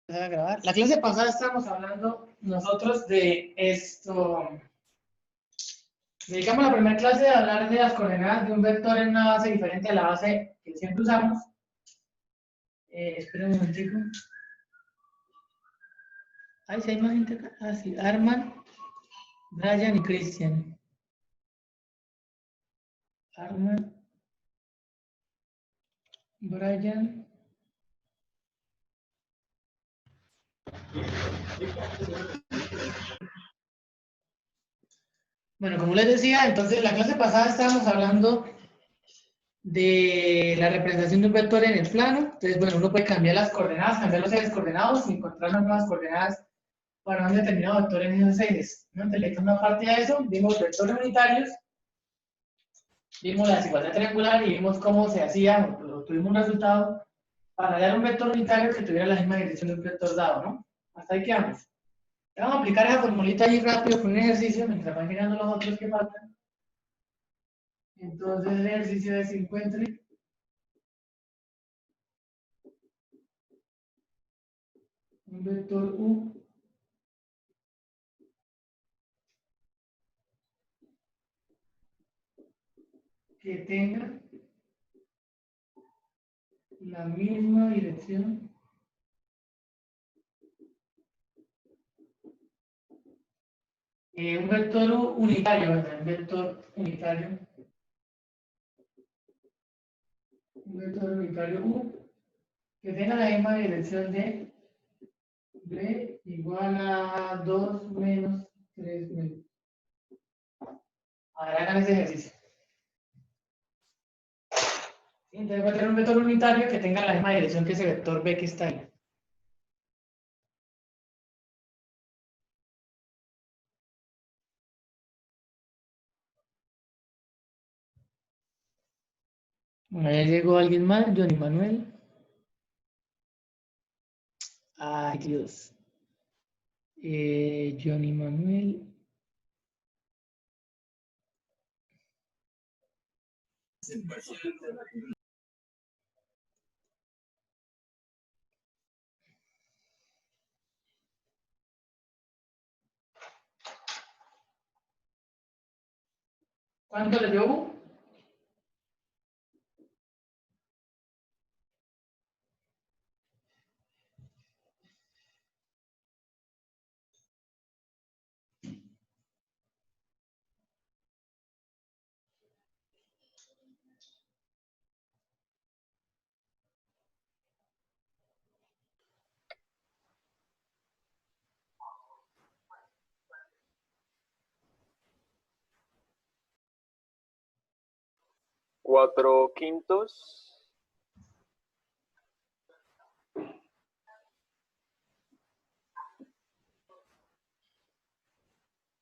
A grabar. La clase pasada estábamos hablando nosotros de esto. Dedicamos la primera clase a hablar de las coordenadas de un vector en una base diferente a la base que siempre usamos. Esperen un momentico. Ay, si hay más gente acá. Ah, sí. Arman, Brian y Christian. Arman, Brian. Bueno, como les decía, entonces la clase pasada estábamos hablando de la representación de un vector en el plano. Entonces, bueno, uno puede cambiar las coordenadas, cambiar los ejes coordenados y encontrar unas nuevas coordenadas para un determinado vector en esos ejes. ¿No? Entonces, una parte de eso, vimos vectores unitarios, vimos la desigualdad triangular y vimos cómo se hacía, o tuvimos un resultado para dar un vector unitario que tuviera la misma dirección de un vector dado, ¿no? Hasta ahí quedamos. Vamos a aplicar esa formulita ahí rápido con un ejercicio mientras van llegando los otros que faltan. Entonces, el ejercicio es: encuentre un vector U que tenga la misma dirección un vector unitario, ¿verdad? Un vector unitario U que tenga la misma dirección de B igual a 2 menos 3 menos. Ahora hagan ese ejercicio. Entonces voy a tener un vector unitario que tenga la misma dirección que ese vector B que está ahí. Ahí llegó alguien más, Johnny Manuel. Ay, Dios. Johnny Manuel. ¿Cuánto le dio U? Cuatro quintos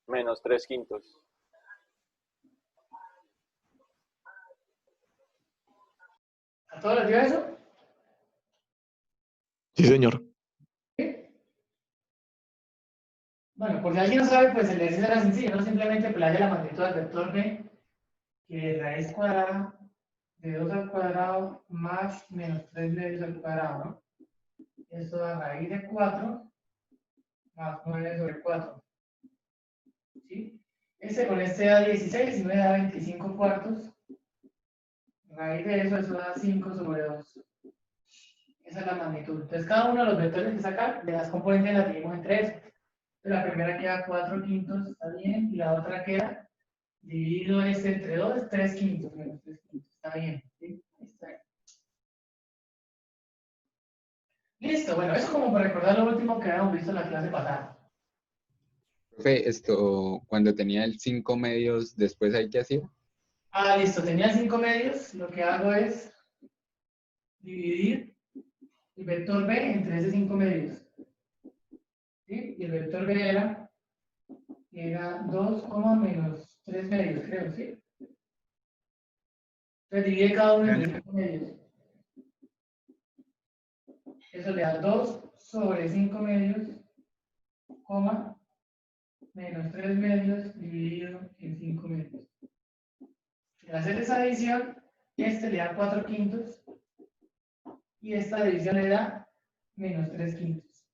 menos 3/5. ¿A todos les dio eso? Sí, señor. ¿Sí? Bueno, por si alguien no sabe, pues el ejercicio era sencillo, no simplemente playa la magnitud del vector B, que es raíz cuadrada de 2 al cuadrado más menos 3 medios al cuadrado, ¿no? Esto da raíz de 4 más 9 sobre 4. ¿Sí? Con este da 16 y 9 da 25 cuartos. Raíz de eso da 5 sobre 2. Esa es la magnitud. Entonces, cada uno de los vectores que sacar, de las componentes las dividimos entre eso. La primera queda 4 quintos, está bien, y la otra queda dividido entre 2, 3 quintos, menos 3 quintos, está bien. ¿Sí? Ahí está. Listo, bueno, eso como para recordar lo último que habíamos visto en la clase pasada. Profe, cuando tenía el 5 medios, ¿después ahí qué hacía? Ah, listo, tenía 5 medios, lo que hago es dividir el vector B entre esos 5 medios. ¿Sí? Y el vector B era 2, menos 3 medios, creo, ¿sí? Entonces divide cada uno entre 5 medios. Eso le da 2 sobre 5 medios, coma, menos 3 medios dividido en 5 medios. Al hacer esa división, este le da 4 quintos y esta división le da menos 3 quintos.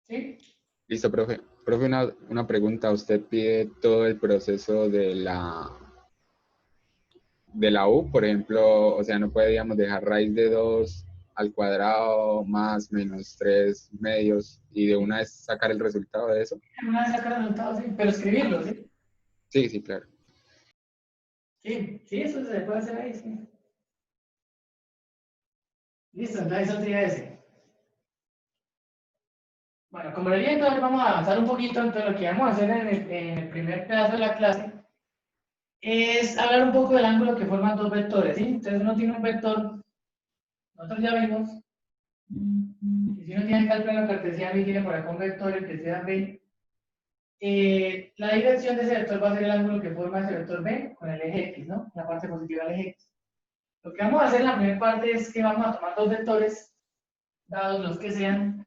¿Sí? Listo, profe. Profe, una pregunta. ¿Usted pide todo el proceso de la U, por ejemplo? O sea, no puede, digamos, dejar raíz de 2 al cuadrado más menos 3 medios y de una vez sacar el resultado de eso. Una vez sacar el resultado, sí, pero escribirlo, ¿sí? Sí, sí, claro. Sí, sí, eso se puede hacer ahí, sí. Listo, entonces eso sería ese. Bueno, como le dije, entonces vamos a avanzar un poquito. Entonces lo que vamos a hacer en el primer pedazo de la clase es hablar un poco del ángulo que forman dos vectores, ¿sí? Entonces uno tiene un vector, nosotros ya vimos, que si uno tiene acá el plano cartesiano y tiene por acá un vector, el que sea B, la dirección de ese vector va a ser el ángulo que forma ese vector B con el eje X, ¿no? La parte positiva del eje X. Lo que vamos a hacer en la primera parte es que vamos a tomar dos vectores, dados los que sean,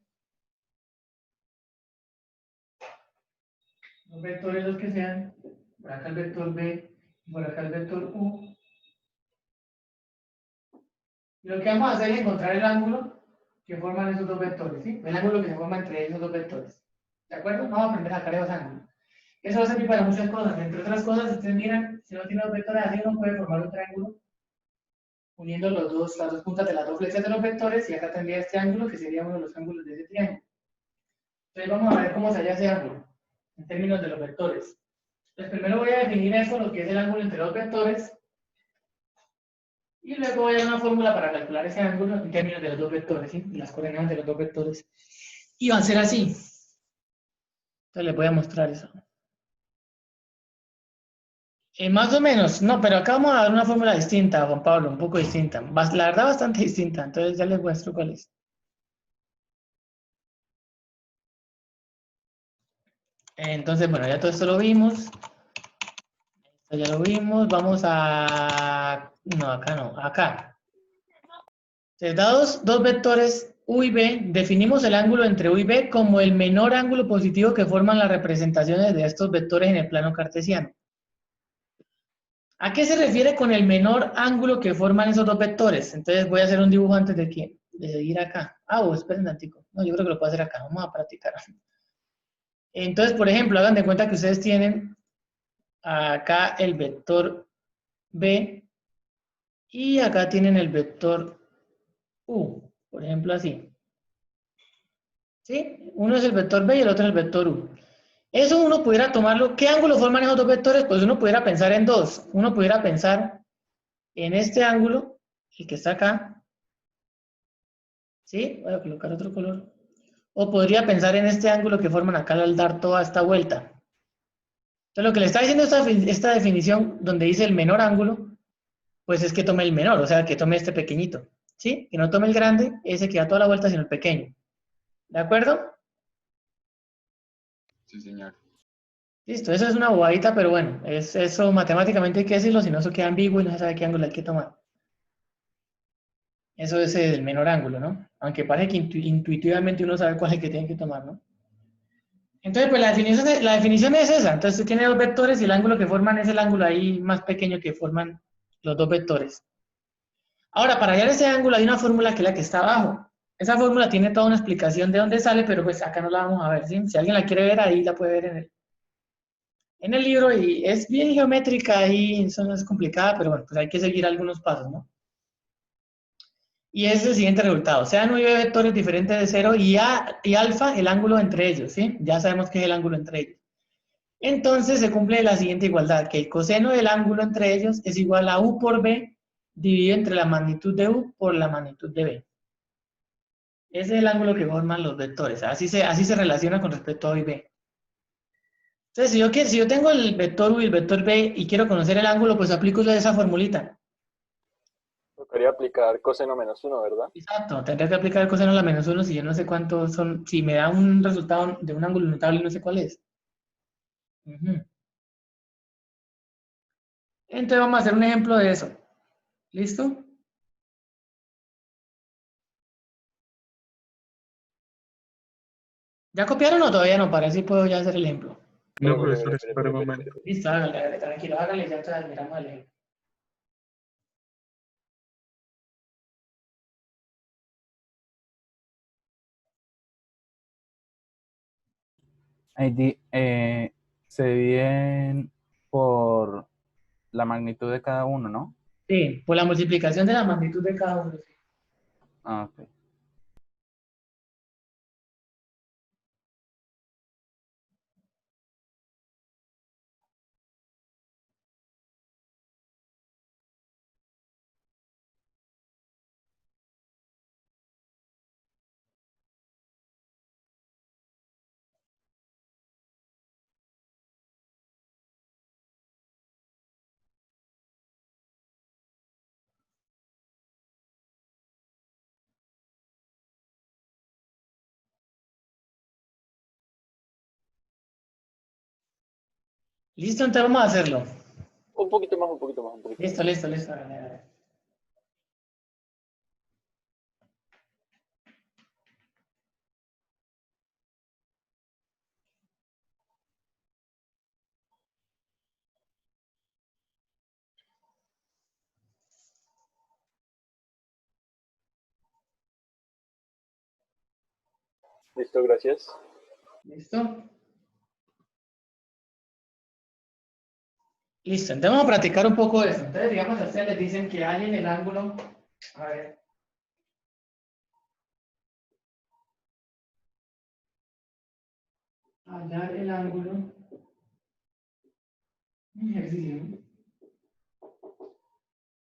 dos vectores los que sean, por acá el vector B y por acá el vector U. Y lo que vamos a hacer es encontrar el ángulo que forman esos dos vectores, ¿sí? El ángulo que se forma entre esos dos vectores. ¿De acuerdo? Vamos a aprender a sacar esos ángulos. Eso va a servir para muchas cosas. Entre otras cosas, si ustedes miran, si no tiene dos vectores así, uno puede formar un triángulo uniendo las dos puntas de las dos flechas de los vectores, y acá tendría este ángulo que sería uno de los ángulos de ese triángulo. Entonces vamos a ver cómo se halla ese ángulo en términos de los vectores. Entonces primero voy a definir eso, lo que es el ángulo entre dos vectores, y luego voy a dar una fórmula para calcular ese ángulo en términos de los dos vectores, ¿sí? Las coordenadas de los dos vectores. Y va a ser así. Entonces les voy a mostrar eso. Más o menos, no, pero acá vamos a dar una fórmula distinta, Juan Pablo, un poco distinta. La verdad, bastante distinta. Entonces ya les muestro cuál es. Entonces, bueno, ya todo esto lo vimos. Esto ya lo vimos. Vamos a... No, acá no, acá. Entonces, dados dos vectores U y B, definimos el ángulo entre U y B como el menor ángulo positivo que forman las representaciones de estos vectores en el plano cartesiano. ¿A qué se refiere con el menor ángulo que forman esos dos vectores? Entonces voy a hacer un dibujo antes de seguir acá. Esperen un tantico. No, yo creo que lo puedo hacer acá. Vamos a practicar. Entonces, por ejemplo, hagan de cuenta que ustedes tienen acá el vector B y acá tienen el vector U, por ejemplo así. ¿Sí? Uno es el vector B y el otro es el vector U. Eso uno pudiera tomarlo. ¿Qué ángulo forman esos dos vectores? Pues uno pudiera pensar en dos. Uno pudiera pensar en este ángulo, el que está acá, ¿sí? Voy a colocar otro color. O podría pensar en este ángulo que forman acá al dar toda esta vuelta. Entonces, lo que le está diciendo esta definición, donde dice el menor ángulo, pues es que tome el menor, o sea, que tome este pequeñito, ¿sí? Que no tome el grande, ese que da toda la vuelta, sino el pequeño. ¿De acuerdo? Sí, señor. Listo, eso es una bobadita, pero bueno, eso matemáticamente hay que decirlo, si no eso queda ambiguo y no se sabe qué ángulo hay que tomar. Eso es el menor ángulo, ¿no? Aunque parece que intuitivamente uno sabe cuál es el que tiene que tomar, ¿no? Entonces, pues la definición es esa. Entonces, tú tienes dos vectores y el ángulo que forman es el ángulo ahí más pequeño que forman los dos vectores. Ahora, para hallar ese ángulo hay una fórmula que es la que está abajo. Esa fórmula tiene toda una explicación de dónde sale, pero pues acá no la vamos a ver, ¿sí? Si alguien la quiere ver, ahí la puede ver en el libro, y es bien geométrica y eso no es complicada, pero bueno, pues hay que seguir algunos pasos, ¿no? Y es el siguiente resultado. Sean 9 vectores diferentes de 0 y alfa el ángulo entre ellos, ¿sí? Ya sabemos qué es el ángulo entre ellos. Entonces se cumple la siguiente igualdad, que el coseno del ángulo entre ellos es igual a U por B dividido entre la magnitud de U por la magnitud de B. Ese es el ángulo que forman los vectores. Así se relaciona con respecto a U y B. Entonces, si yo tengo el vector U y el vector B y quiero conocer el ángulo, pues aplico esa formulita. Tocaría aplicar coseno menos uno, ¿verdad? Exacto, tendría que aplicar el coseno a la menos 1 si yo no sé cuántos son, si me da un resultado de un ángulo notable y no sé cuál es. Ujú. Entonces vamos a hacer un ejemplo de eso. ¿Listo? ¿Ya copiaron o todavía no? Para así puedo ya hacer el ejemplo. No, Mire, mire, mire, profesor, mire, espera mire, un mire, momento. mire. Listo, hágale, tranquilo, hágale, ya entonces miramos el ejemplo. Se dividen por la magnitud de cada uno, ¿no? Sí, por la multiplicación de la magnitud de cada uno. Sí. Ah, ok. Listo, entonces vamos a hacerlo. Un poquito más, un poquito más, un poquito más. Listo, listo, listo. A ver, a ver. Listo, gracias. ¿Listo? Listo, entonces vamos a practicar un poco de eso. Entonces, digamos, a ustedes les dicen que hay en el ángulo, a ver, hallar el ángulo, ejercicio, ¿no?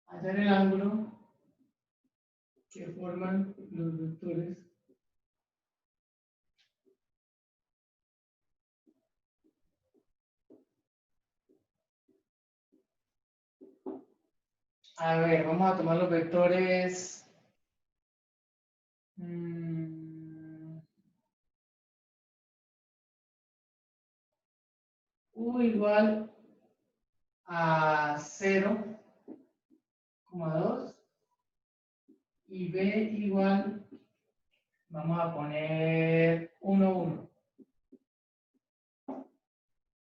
Hallar el ángulo que forman los vectores a ver, vamos a tomar los vectores U igual a 0,2 y B igual, vamos a poner 1, 1.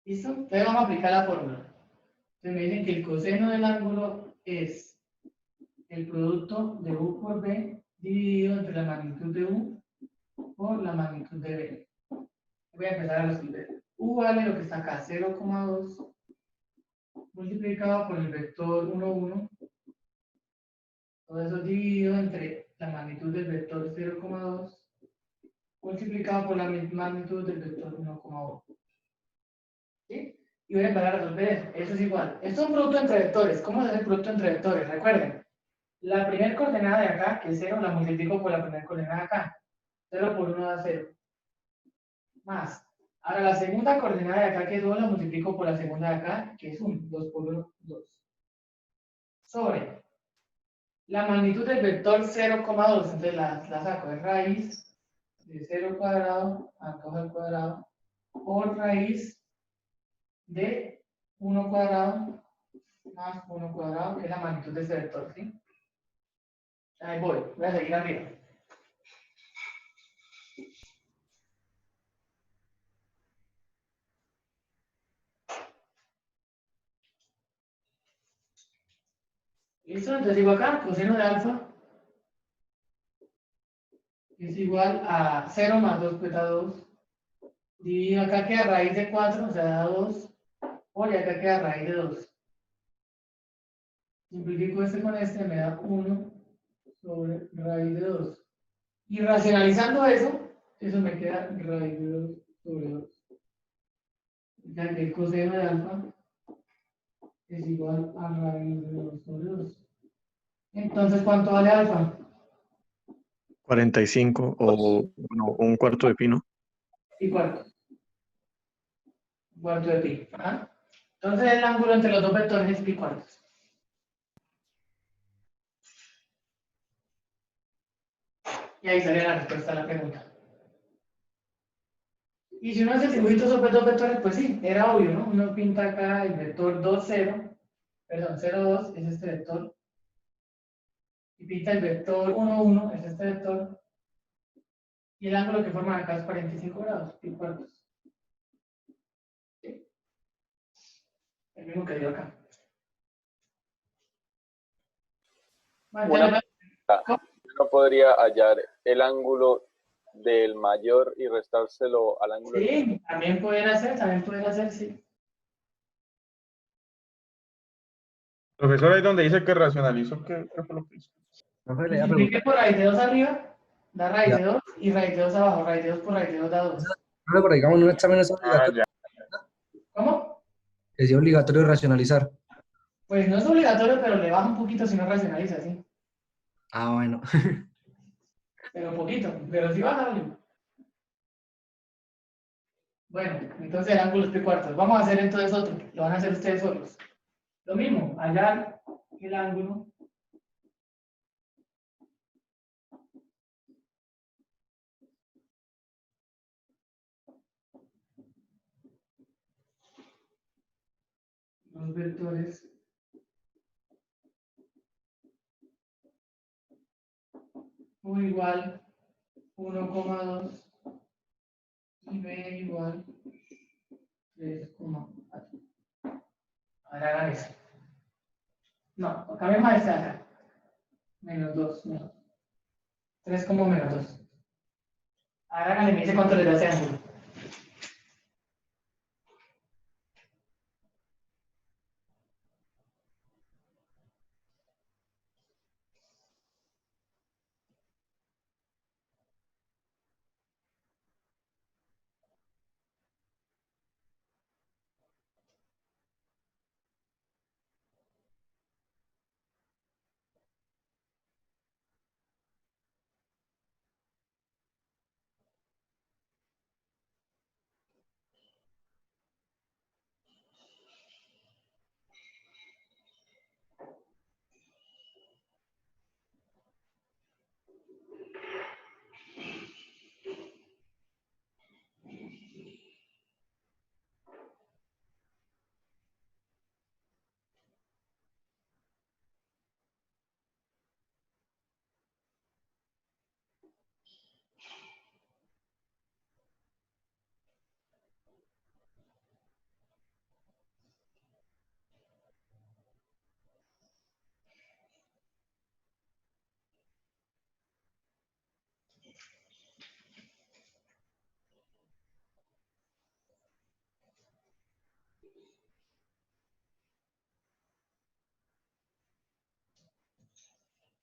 ¿Listo? Entonces vamos a aplicar la fórmula. Entonces me dicen que el coseno del ángulo es el producto de U por B dividido entre la magnitud de U por la magnitud de B. Voy a empezar a resolver. U vale lo que está acá, 0,2 multiplicado por el vector 1, 1. Todo eso dividido entre la magnitud del vector 0,2 multiplicado por la magnitud del vector 1,1. ¿Sí? Y voy a empezar a resolver eso. Eso es igual. Esto es un producto entre vectores. ¿Cómo se hace el producto entre vectores? Recuerden, la primera coordenada de acá, que es 0, la multiplico por la primera coordenada de acá. 0 por 1 da 0. Más. Ahora la segunda coordenada de acá, que es 2, la multiplico por la segunda de acá, que es 1. 2 por 1, 2. Sobre la magnitud del vector 0,2, entonces la saco de raíz de 0 cuadrado a 2 al cuadrado por raíz de 1 cuadrado más 1 cuadrado, que es la magnitud de ese vector, ¿sí? Ahí voy a seguir arriba. ¿Listo? Entonces digo acá, coseno de alfa es igual a 0 más 2, pues da 2. Dividido acá queda raíz de 4, o sea, da 2. Por y acá queda raíz de 2. Simplifico este con este, me da 1 sobre raíz de 2. Y racionalizando eso me queda raíz de 2 sobre 2. Ya que el coseno de alfa es igual a raíz de 2 sobre 2. Entonces, ¿cuánto vale alfa? 45 o bueno, un cuarto de pino. Y cuarto. Cuarto de pi. ¿Ah? Entonces, el ángulo entre los dos vectores es pi cuartos. Y ahí sale la respuesta a la pregunta. Y si uno hace el dibujito sobre dos vectores, pues sí, era obvio, ¿no? Uno pinta acá el vector 2, 0, perdón, 0, 2 es este vector. Y pinta el vector 1, 1 es este vector. Y el ángulo que forman acá es 45 grados, pi cuartos. ¿Sí? El mismo que dio acá. Bueno, Una ya pregunta. ¿cómo? Uno podría hallar el ángulo del mayor y restárselo al ángulo. Sí, también pueden hacer, sí. Profesor, ahí donde dice que racionalizó, ¿qué fue lo que hizo? Profe, le iba a Multiplique preguntar, por raíz de 2 arriba, da raíz Ya. de 2 y raíz de 2 abajo, raíz de 2 por raíz de 2 da 2. profe, pero digamos, en un examen es Ah, obligatorio, ya. ¿Cómo? que sea obligatorio racionalizar. Pues no es obligatorio, pero le baja un poquito si no racionaliza, sí. Ah, bueno. Pero poquito, pero sí baja algo. Bueno, entonces el ángulo es pi cuartos. Vamos a hacer entonces otro, lo van a hacer ustedes solos. Lo mismo, hallar el ángulo. Los vectores U igual 1,2 y B igual 3,4. Ahora hagan eso. No, cambiemos a esta acá. Menos 2, menos 3 como menos 2. Ahora háganle, me dice cuánto le da ese ángulo.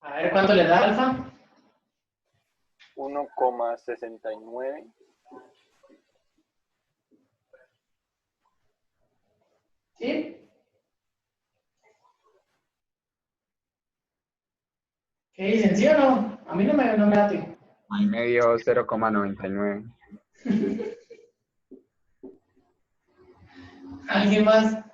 A ver cuánto le da alfa. 1,69. ¿Sí? ¿Qué dicen? ¿Sí o no? A mí no me late. Ahí me dio 0,99. ¿Alguien más?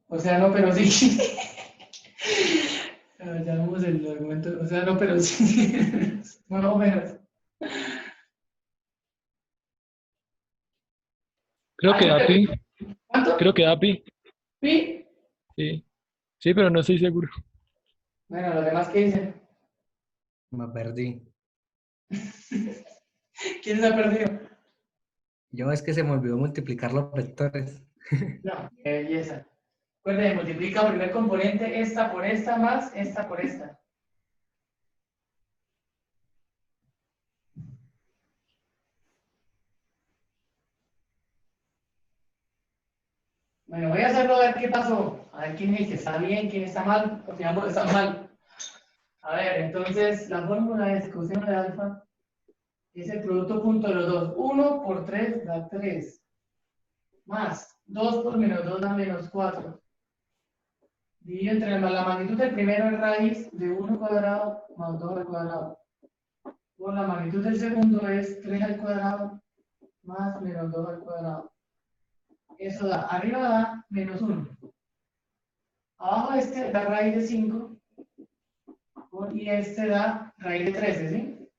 O sea, no, pero sí. Ya vamos el argumento. O sea, no, pero sí. Bueno, menos. Creo que da pi, ¿Cuánto? creo que da pi, ¿Pi? sí. Sí, pero no estoy seguro. Bueno, los demás, ¿qué dicen? Me perdí. ¿Quién se ha perdido? Yo es que se me olvidó multiplicar los vectores. No, qué belleza. Recuerden, multiplica primer componente esta por esta más esta por esta. Bueno, voy a hacerlo a ver qué pasó. A ver quién es el que está bien, quién está mal, porque ambos están mal. A ver, entonces la fórmula es coseno de alfa es el producto punto de los dos. 1 por 3 da 3. Más 2 por menos 2 da menos 4. Dividido entre la magnitud del primero en raíz de 1 cuadrado más 2 al cuadrado. Por la magnitud del segundo es 3 al cuadrado más menos 2 al cuadrado. Eso da, arriba da menos 1. Abajo este da raíz de 5. Y este da raíz de 13, ¿sí?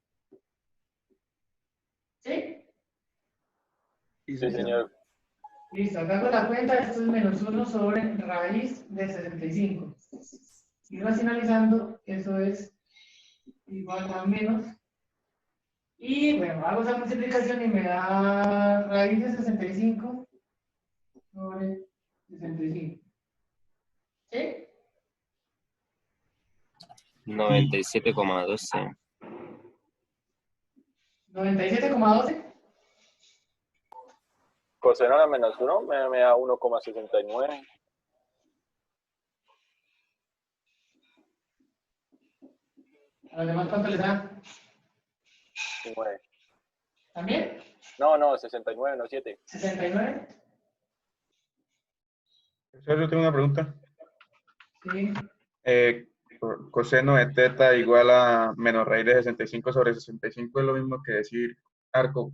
¿Sí? Sí, señor. Listo, acá con la cuenta, esto es menos 1 sobre raíz de 65. Y racionalizando, eso es igual a menos. Y bueno, hago esa multiplicación y me da raíz de 65 sobre 65. ¿Sí? 97,12. 97,12. Coseno a la menos 1 me da 1,69. A los demás, ¿cuánto les da? 9. ¿También? No, 69, no 7. 69. Profesor, yo tengo una pregunta. Sí. Coseno de teta igual a menos raíz de 65 sobre 65 es lo mismo que decir arco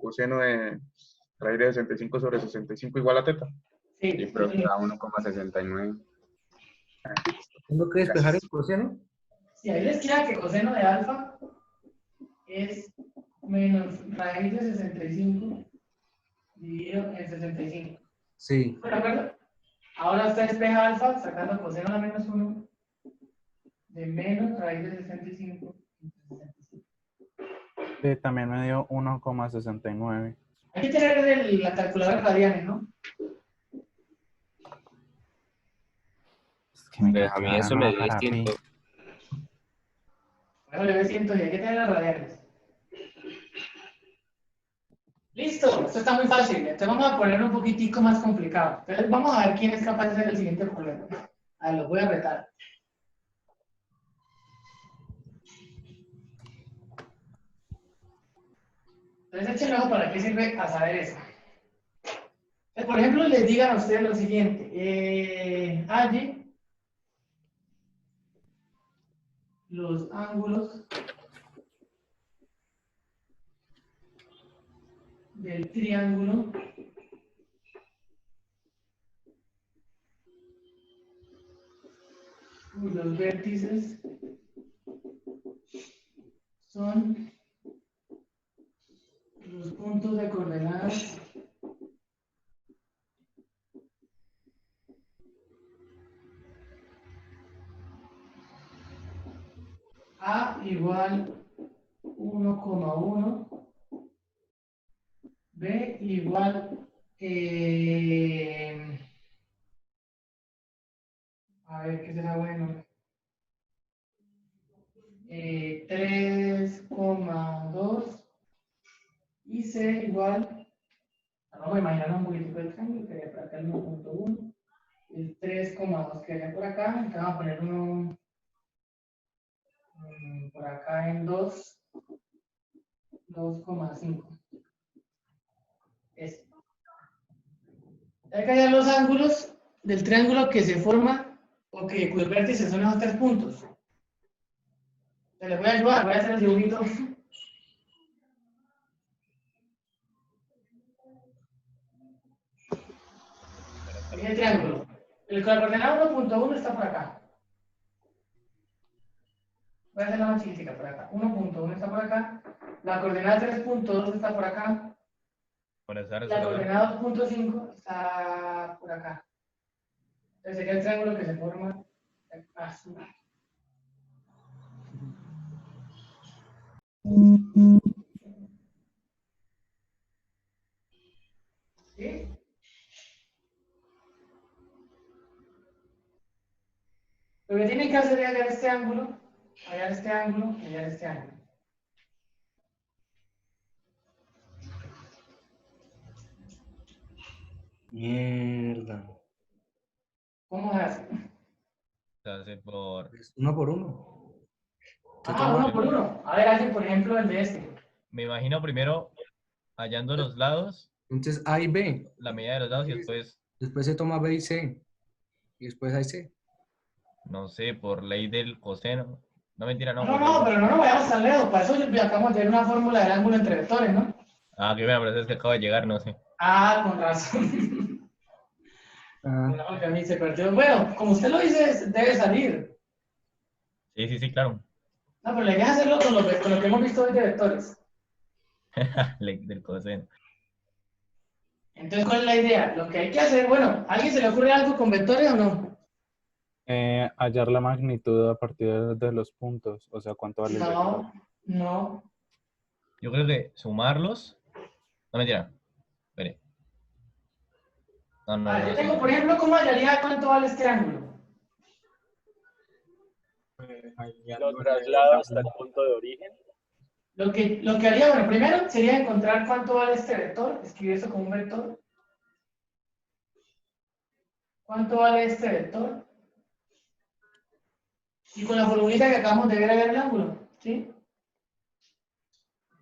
coseno de raíz de 65 sobre 65 igual a teta. Sí, Y pero da 1,69. Tengo que despejar el coseno. Si ahí les queda que coseno de alfa es menos raíz de 65 dividido en 65. Sí. ¿De acuerdo? Ahora usted despeja alfa sacando coseno a la menos 1 de menos raíz de 65 entre 65. Sí, también me dio 1,69. Hay que tener la calculadora radianes, ¿no? Es que mi Pues a mí calculadora eso no me da dio para pi. distinto. Bueno, le doy 100 y hay que tener las radianes. Listo, esto está muy fácil. Entonces vamos a ponerlo un poquitico más complicado. Entonces vamos a ver quién es capaz de hacer el siguiente problema. A ver, los voy a retar. Entonces échenle ojo para qué sirve a saber eso. Entonces, por ejemplo, les digan a ustedes lo siguiente. Allí los ángulos del triángulo cuyos vértices son los puntos de coordenadas A igual 1,1, B igual, a ver qué será bueno, 3,2 y C igual, vamos a imaginar un poquitico el triángulo que hay por acá el 1,1, el 3,2 que hay por acá, entonces vamos a poner uno por acá en 2,5. Este. Hay que hallar los ángulos del triángulo que se forma o que cuyos vértices son esos 3 puntos. Se les voy a ayudar, voy a hacer el dibujito. Aquí el triángulo. El coordenada 1,1 está por acá. Voy a hacer la más chiquitica por acá. 1,1 está por acá. La coordenada 3,2 está por acá. La coordenada 2,5 está por acá. Entonces sería el triángulo que se forma así. ¿Sí? Lo que tienen que hacer es hallar este ángulo, hallar este ángulo y hallar este ángulo. Mierda. ¿Cómo se hace? Se hace por... Pues, uno por uno. Se Ah, toma- uno por uno. A ver, alguien, por ejemplo, el de este. Me imagino primero hallando los lados, Entonces A y B. la medida de los lados y después, Después se toma B y C. Y después hay C. no sé, por ley del coseno. No, mentira, no. No, por no, ley- pero no nos vayamos tan lejos. Para eso acabamos de ver una fórmula del ángulo entre vectores, ¿no? Ah, qué bueno, pero es que acabo de llegar, no sé. Ah, con razón. Ah, No, que a mí se perdió. Bueno, como usted lo dice, debe salir. Sí, claro. No, pero la idea es hacerlo con lo que hemos visto hoy de vectores. Ley del coseno. Entonces, ¿cuál es la idea? Lo que hay que hacer, bueno, ¿a alguien se le ocurre algo con vectores o no? Hallar la magnitud a partir de los puntos, o sea, cuánto vale el vector. No, no. Yo creo que sumarlos. No, mentira. Espere. No, A ver, yo no, tengo, sí. por ejemplo, ¿cómo hallaría cuánto vale este ángulo? Lo traslado hasta el punto de origen. Lo que haría, bueno, primero sería encontrar cuánto vale este vector, escribir eso como un vector. ¿Cuánto vale este vector? Y con la formulita que acabamos de ver allá en el ángulo, ¿sí?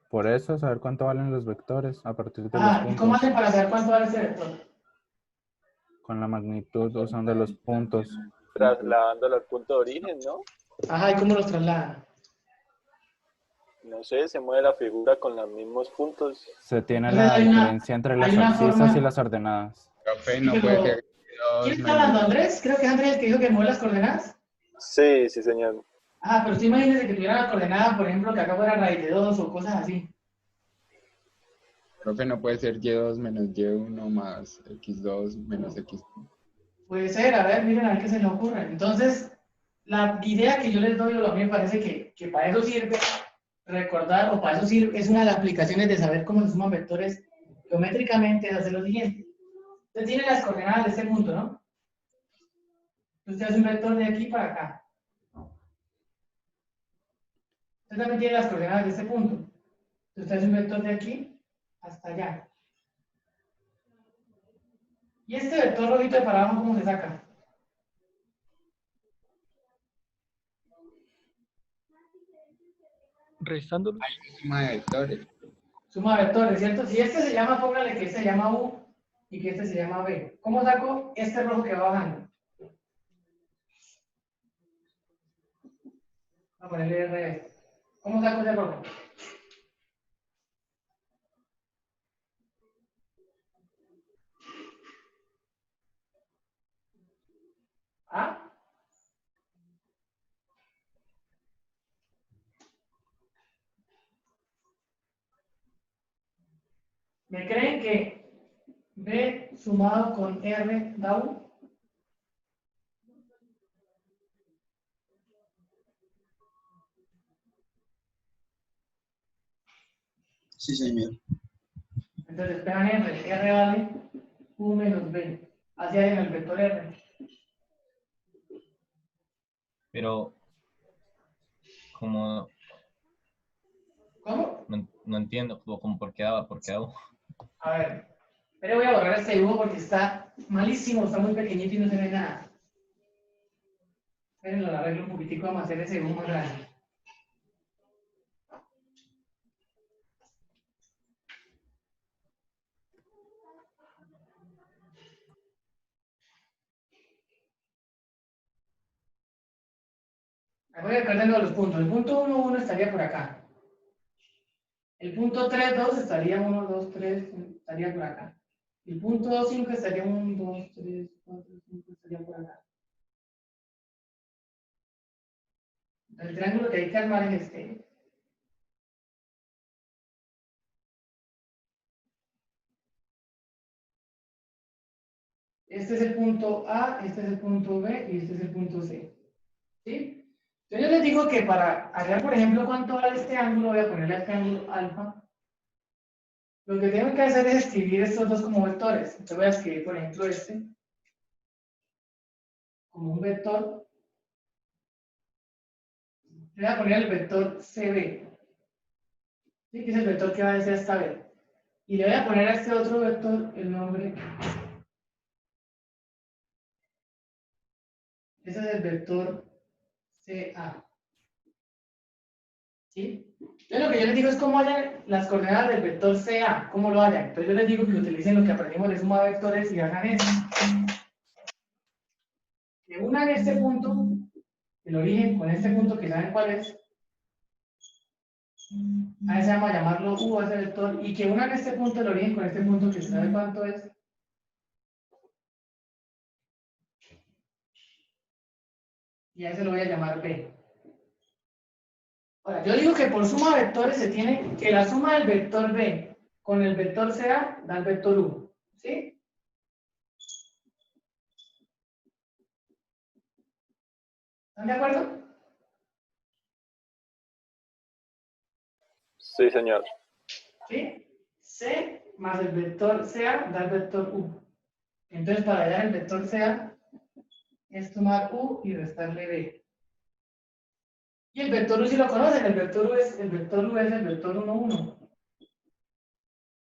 Por eso, saber cuánto valen los vectores a partir de los Ah, ¿y cómo puntos. hacen para saber cuánto vale este vector? Con la magnitud usando los puntos. Trasladándolo al punto de origen, ¿no? Ajá, ¿y cómo los trasladan? No sé, se mueve la figura con los mismos puntos. Se tiene Entonces la hay una- diferencia entre las hay una abscisas forma- y las ordenadas. Profe, Sí, no pero- puede ser ¿Quién 2 está hablando, menos. Andrés? Creo que es Andrés el que dijo que mueve las coordenadas. Sí, sí, señor. Ah, pero tú imagínese que tuviera la coordenada, por ejemplo, que acá fuera raíz de 2 o cosas así. Profe, no puede ser y2 menos y1 más x2 menos x. Puede ser, a ver, miren a ver qué se les ocurre. Entonces, la idea que yo les doy, o a mí me parece que para eso sirve recordar, o para eso sirve, es una de las aplicaciones de saber cómo se suman vectores geométricamente, es hacer lo siguiente. Usted tiene las coordenadas de este punto, ¿no? Usted hace un vector de aquí para acá. Usted también tiene las coordenadas de este punto. Usted hace un vector de aquí hasta allá. ¿Y este vector rojito de para abajo cómo se saca? Restándolos. Suma de vectores. Suma vectores, ¿cierto? Si este se llama, póngale que este se llama U y que este se llama B. ¿Cómo saco este rojo que va bajando? Vamos a ponerle R a este. ¿Cómo saco ese rojo? ¿Ah? ¿Me creen que B sumado con R da U? Sí, señor. Entonces pegan R. R vale U menos B. Así hay en el vector R. Pero, como ¿Cómo? no entiendo, como por qué hago. A ver. Pero voy a borrar este dibujo porque está malísimo, está muy pequeñito y no se ve nada. Esperen, lo arreglo un poquitico, vamos a hacer ese dibujo más grande. Me voy perdiendo los puntos. El punto 1, 1 estaría por acá. El punto 3, 2 estaría 1, 2, 3, estaría por acá. El punto 2, 5 estaría 1, 2, 3, 4, 5, estaría por acá. El triángulo que hay que armar es este. Este es el punto A, este es el punto B y este es el punto C. ¿Sí? Entonces yo les digo que para hallar, por ejemplo, cuánto vale este ángulo, voy a ponerle a este ángulo alfa. Lo que tengo que hacer es escribir estos dos como vectores. Entonces voy a escribir, por ejemplo, este como un vector. Le voy a poner el vector CB. ¿Sí? Que es el vector que va desde esta B. Y le voy a poner a este otro vector el nombre. Ese es el vector CA. ¿Sí? Entonces lo que yo les digo es cómo hallan las coordenadas del vector CA, cómo lo hallan. Entonces yo les digo que utilicen lo que aprendimos de suma de vectores y hagan eso. Que unan este punto, el origen, con este punto que saben cuál es. A ese vamos a llamarlo U, a ese vector, y que unan este punto, el origen, con este punto que sabe cuánto es. Y a ese lo voy a llamar B. Ahora, yo digo que por suma de vectores se tiene que la suma del vector B con el vector CA da el vector U. ¿Sí? ¿Están de acuerdo? Sí, señor. ¿Sí? C más el vector CA da el vector U. Entonces, para hallar el vector CA es tomar U y restarle B. Y el vector U sí lo conocen, el vector U es el vector 1, 1.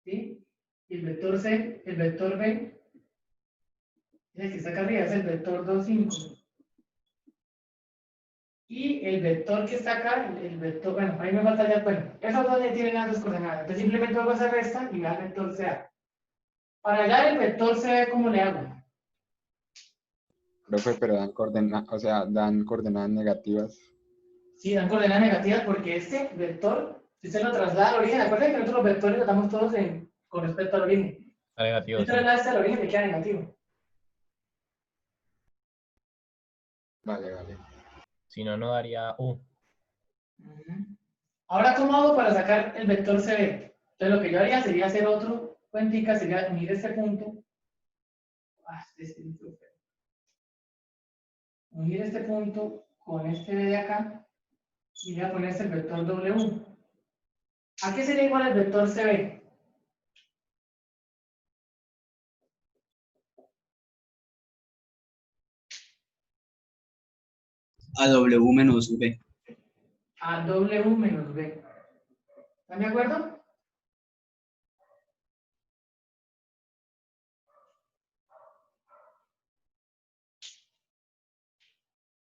¿Sí? Y el vector C, el vector B, es el que está acá arriba, es el vector 2, 5. Y el vector que está acá, el vector, bueno, ahí me falta ya, bueno, esos dos ya tienen las dos coordenadas. Entonces simplemente hago esa resta y me da el vector CA. Para hallar el vector CB, ¿cómo le hago? Profe, pero dan coordenadas, o sea, dan coordenadas negativas. Sí, dan coordenadas negativas porque este vector, si se lo traslada al origen, acuérdense que nosotros los vectores los damos todos con respecto al origen. Está negativo, Si sí. traslada este al origen, me queda negativo. Vale, vale. Si no, no daría U. Ahora, ¿cómo hago para sacar el vector CB? Entonces, lo que yo haría sería hacer otro cuentica, sería unir este punto. Unir este punto con este B de acá y voy a ponerse el vector W. ¿A qué sería igual el vector CB? A W menos V. A W menos B. ¿Están de acuerdo?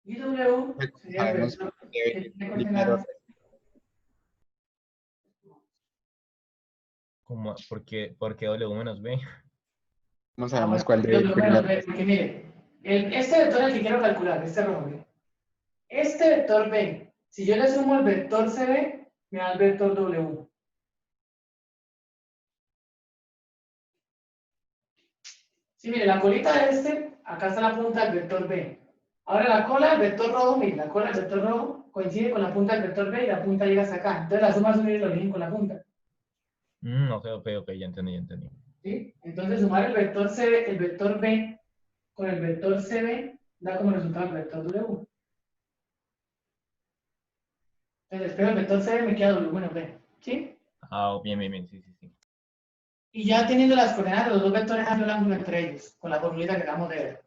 Y W sería el Sabemos vector que que tiene primero, coordenadas. ¿Por qué W menos B? ¿cómo Ah, sabemos bueno, cuál debe ir W menos primero? B, porque mire, este vector es el que quiero calcular, este rojo. ¿Ve? Este vector B, si yo le sumo el vector CB, me da el vector W. Sí, mire, la colita de este, acá está la punta del vector B. Ahora la cola del vector rojo, mire, la cola del vector rojo coincide con la punta del vector B y la punta llega hasta acá. Entonces la suma es unir el origen con la punta. Ok, ya entendí. ¿Sí? Entonces sumar el vector CB, el vector B con el vector CB da como resultado el vector W. Entonces espero el vector CB me queda W menos B. ¿Sí? Ah, bien, sí. Y ya teniendo las coordenadas de los dos vectores, hallo el ángulo entre ellos, con la formulita que acabamos de ver.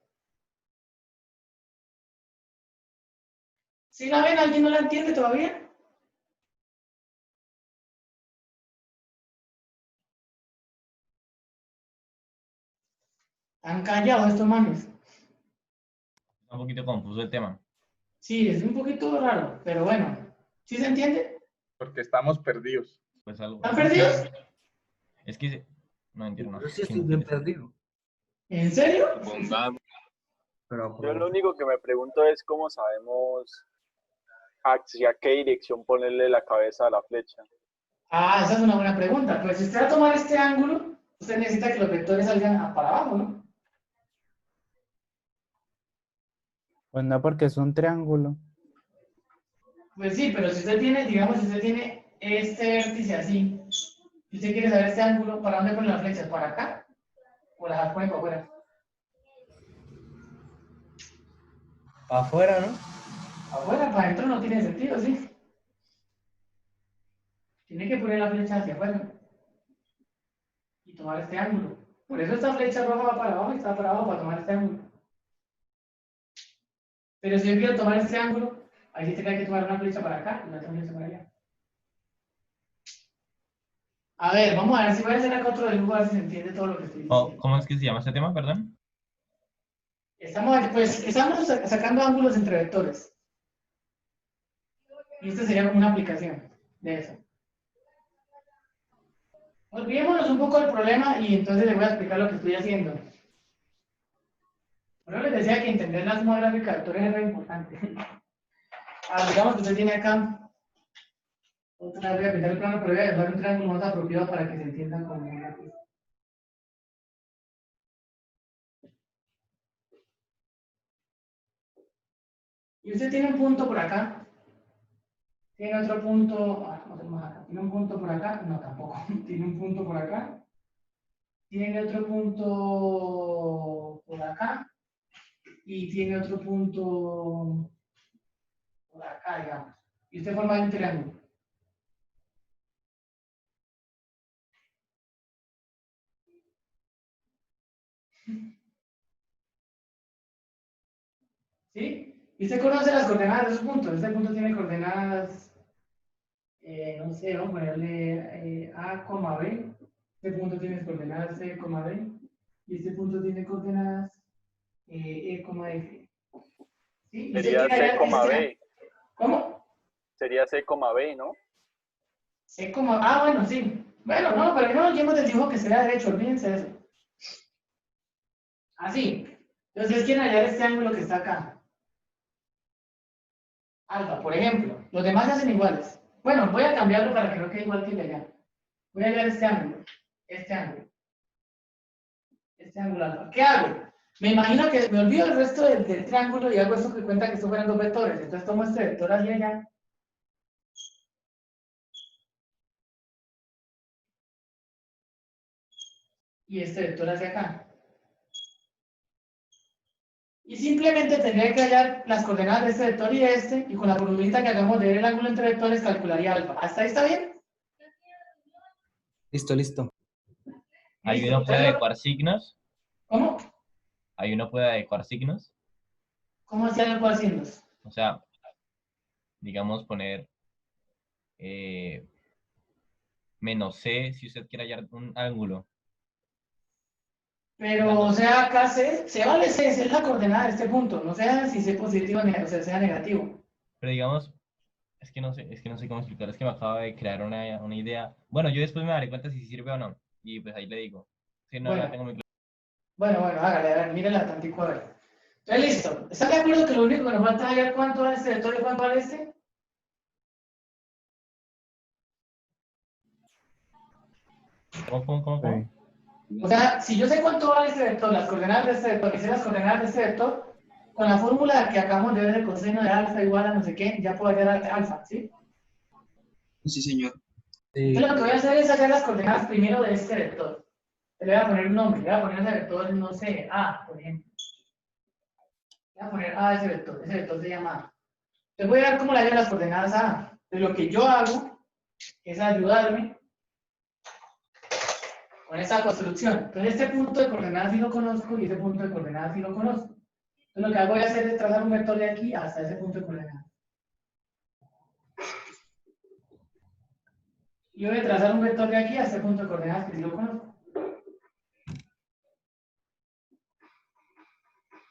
¿Sí la ven? ¿Alguien no la entiende todavía? ¿Han callado estos manes? Está un poquito confuso el tema. Sí, es un poquito raro, pero bueno. ¿Sí se entiende? Porque estamos perdidos. Pues algo. ¿Están perdidos? Es que... No entiendo, no. Yo sí Es que estoy no bien entiendo. perdido. ¿En serio? Supongamos. Pero, Yo lo único que me pregunto es cómo sabemos hacia qué dirección ponerle la cabeza a la flecha. Ah, esa es una buena pregunta. Pues si usted va a tomar este ángulo, usted necesita que los vectores salgan para abajo, ¿no? Pues no, porque es un triángulo. Pues sí, pero si usted tiene, digamos, si usted tiene este vértice así, y usted quiere saber este ángulo, ¿para dónde pone las flechas? ¿Para acá? ¿O las pone para afuera? para afuera, ¿no? Afuera, para adentro no tiene sentido, ¿sí? Tiene que poner la flecha hacia afuera y tomar este ángulo. Por eso esta flecha roja va para abajo y está para abajo para tomar este ángulo. Pero si yo quiero tomar este ángulo, ahí sí tendría que tomar una flecha para acá y la otra flecha para allá. A ver, vamos a ver si voy a hacer acá otro dibujo a ver si se entiende todo lo que estoy diciendo. ¿Cómo es que se llama este tema, perdón? Estamos sacando ángulos entre vectores. Y esta sería como una aplicación de eso. Olvidémonos un poco del problema y entonces les voy a explicar lo que estoy haciendo. Bueno, les decía que entender la suma gráfica de vectores es muy importante. Digamos que usted tiene acá, otra vez voy a pintar el plano, pero voy a dejar un triángulo más apropiado para que se entiendan con un lápiz. Y usted tiene un punto por acá, tiene otro punto, no tenemos acá, tiene un punto por acá, no tampoco, tiene un punto por acá, tiene otro punto por acá, y tiene otro punto por acá, digamos. Y usted forma un triángulo. ¿Sí? Y usted conoce las coordenadas de esos puntos. Este punto tiene coordenadas, no sé, vamos a ponerle A, B. Este punto tiene coordenadas C, B. Y este punto tiene coordenadas F. ¿Sí? Y usted Sería quiere C, hallar B. ¿Cómo? Sería C, B, ¿no? C, bueno, sí. Bueno, no, pero no nos llevemos del dibujo que sea derecho, olvídense de eso. Así. Entonces, quieren hallar este ángulo que está acá. Alfa, por ejemplo. Los demás se hacen iguales. Bueno, voy a cambiarlo para que no quede igual que el de allá. Voy a hallar este ángulo. Este ángulo. Este ángulo alfa. ¿Qué hago? Me imagino que me olvido el resto del triángulo y hago esto que cuenta que estos fueran dos vectores. Entonces tomo este vector hacia allá. Y este vector hacia acá. Y simplemente tendría que hallar las coordenadas de este vector y de este, y con la formulita que hagamos de ver el ángulo entre vectores calcularía alfa. ¿Hasta ahí está bien? Listo, listo. ¿Hay Listo. uno puede adecuar signos? ¿Cómo? ¿Hay uno puede adecuar signos? ¿Cómo hacía el cual signos? O sea, digamos poner menos C si usted quiere hallar un ángulo. Pero, o sea, acá C vale C, es la coordenada de este punto. No sea si C positivo o sea negativo. Pero digamos, es que no sé cómo explicar, es que me acaba de crear una idea. Bueno, yo después me daré cuenta si sirve o no. Y pues ahí le digo. Si no, la tengo muy clara. Bueno, hágale, a ver, mírela tantico a ver. Entonces, listo. ¿Están de acuerdo que lo único que nos falta es hallar cuánto vale este vector y cuánto vale este? ¿Cómo? Sí. O sea, si yo sé cuánto vale este vector, las coordenadas de este vector y sé las coordenadas de este vector, con la fórmula que acabamos de ver del coseno de alfa igual a no sé qué, ya puedo hallar alfa, ¿sí? Sí, señor. Entonces lo que voy a hacer es hallar las coordenadas primero de este vector. Le voy a poner un nombre, le voy a poner ese vector, no sé, A, por ejemplo. Le voy a poner A a ese vector se llama A. Les voy a dar cómo le hallo las coordenadas a A. Entonces lo que yo hago es ayudarme con esa construcción. Entonces este punto de coordenadas sí lo conozco y ese punto de coordenadas sí lo conozco. Entonces lo que voy a hacer es trazar un vector de aquí hasta ese punto de coordenadas. Y voy a trazar un vector de aquí a este punto de coordenadas que sí lo conozco.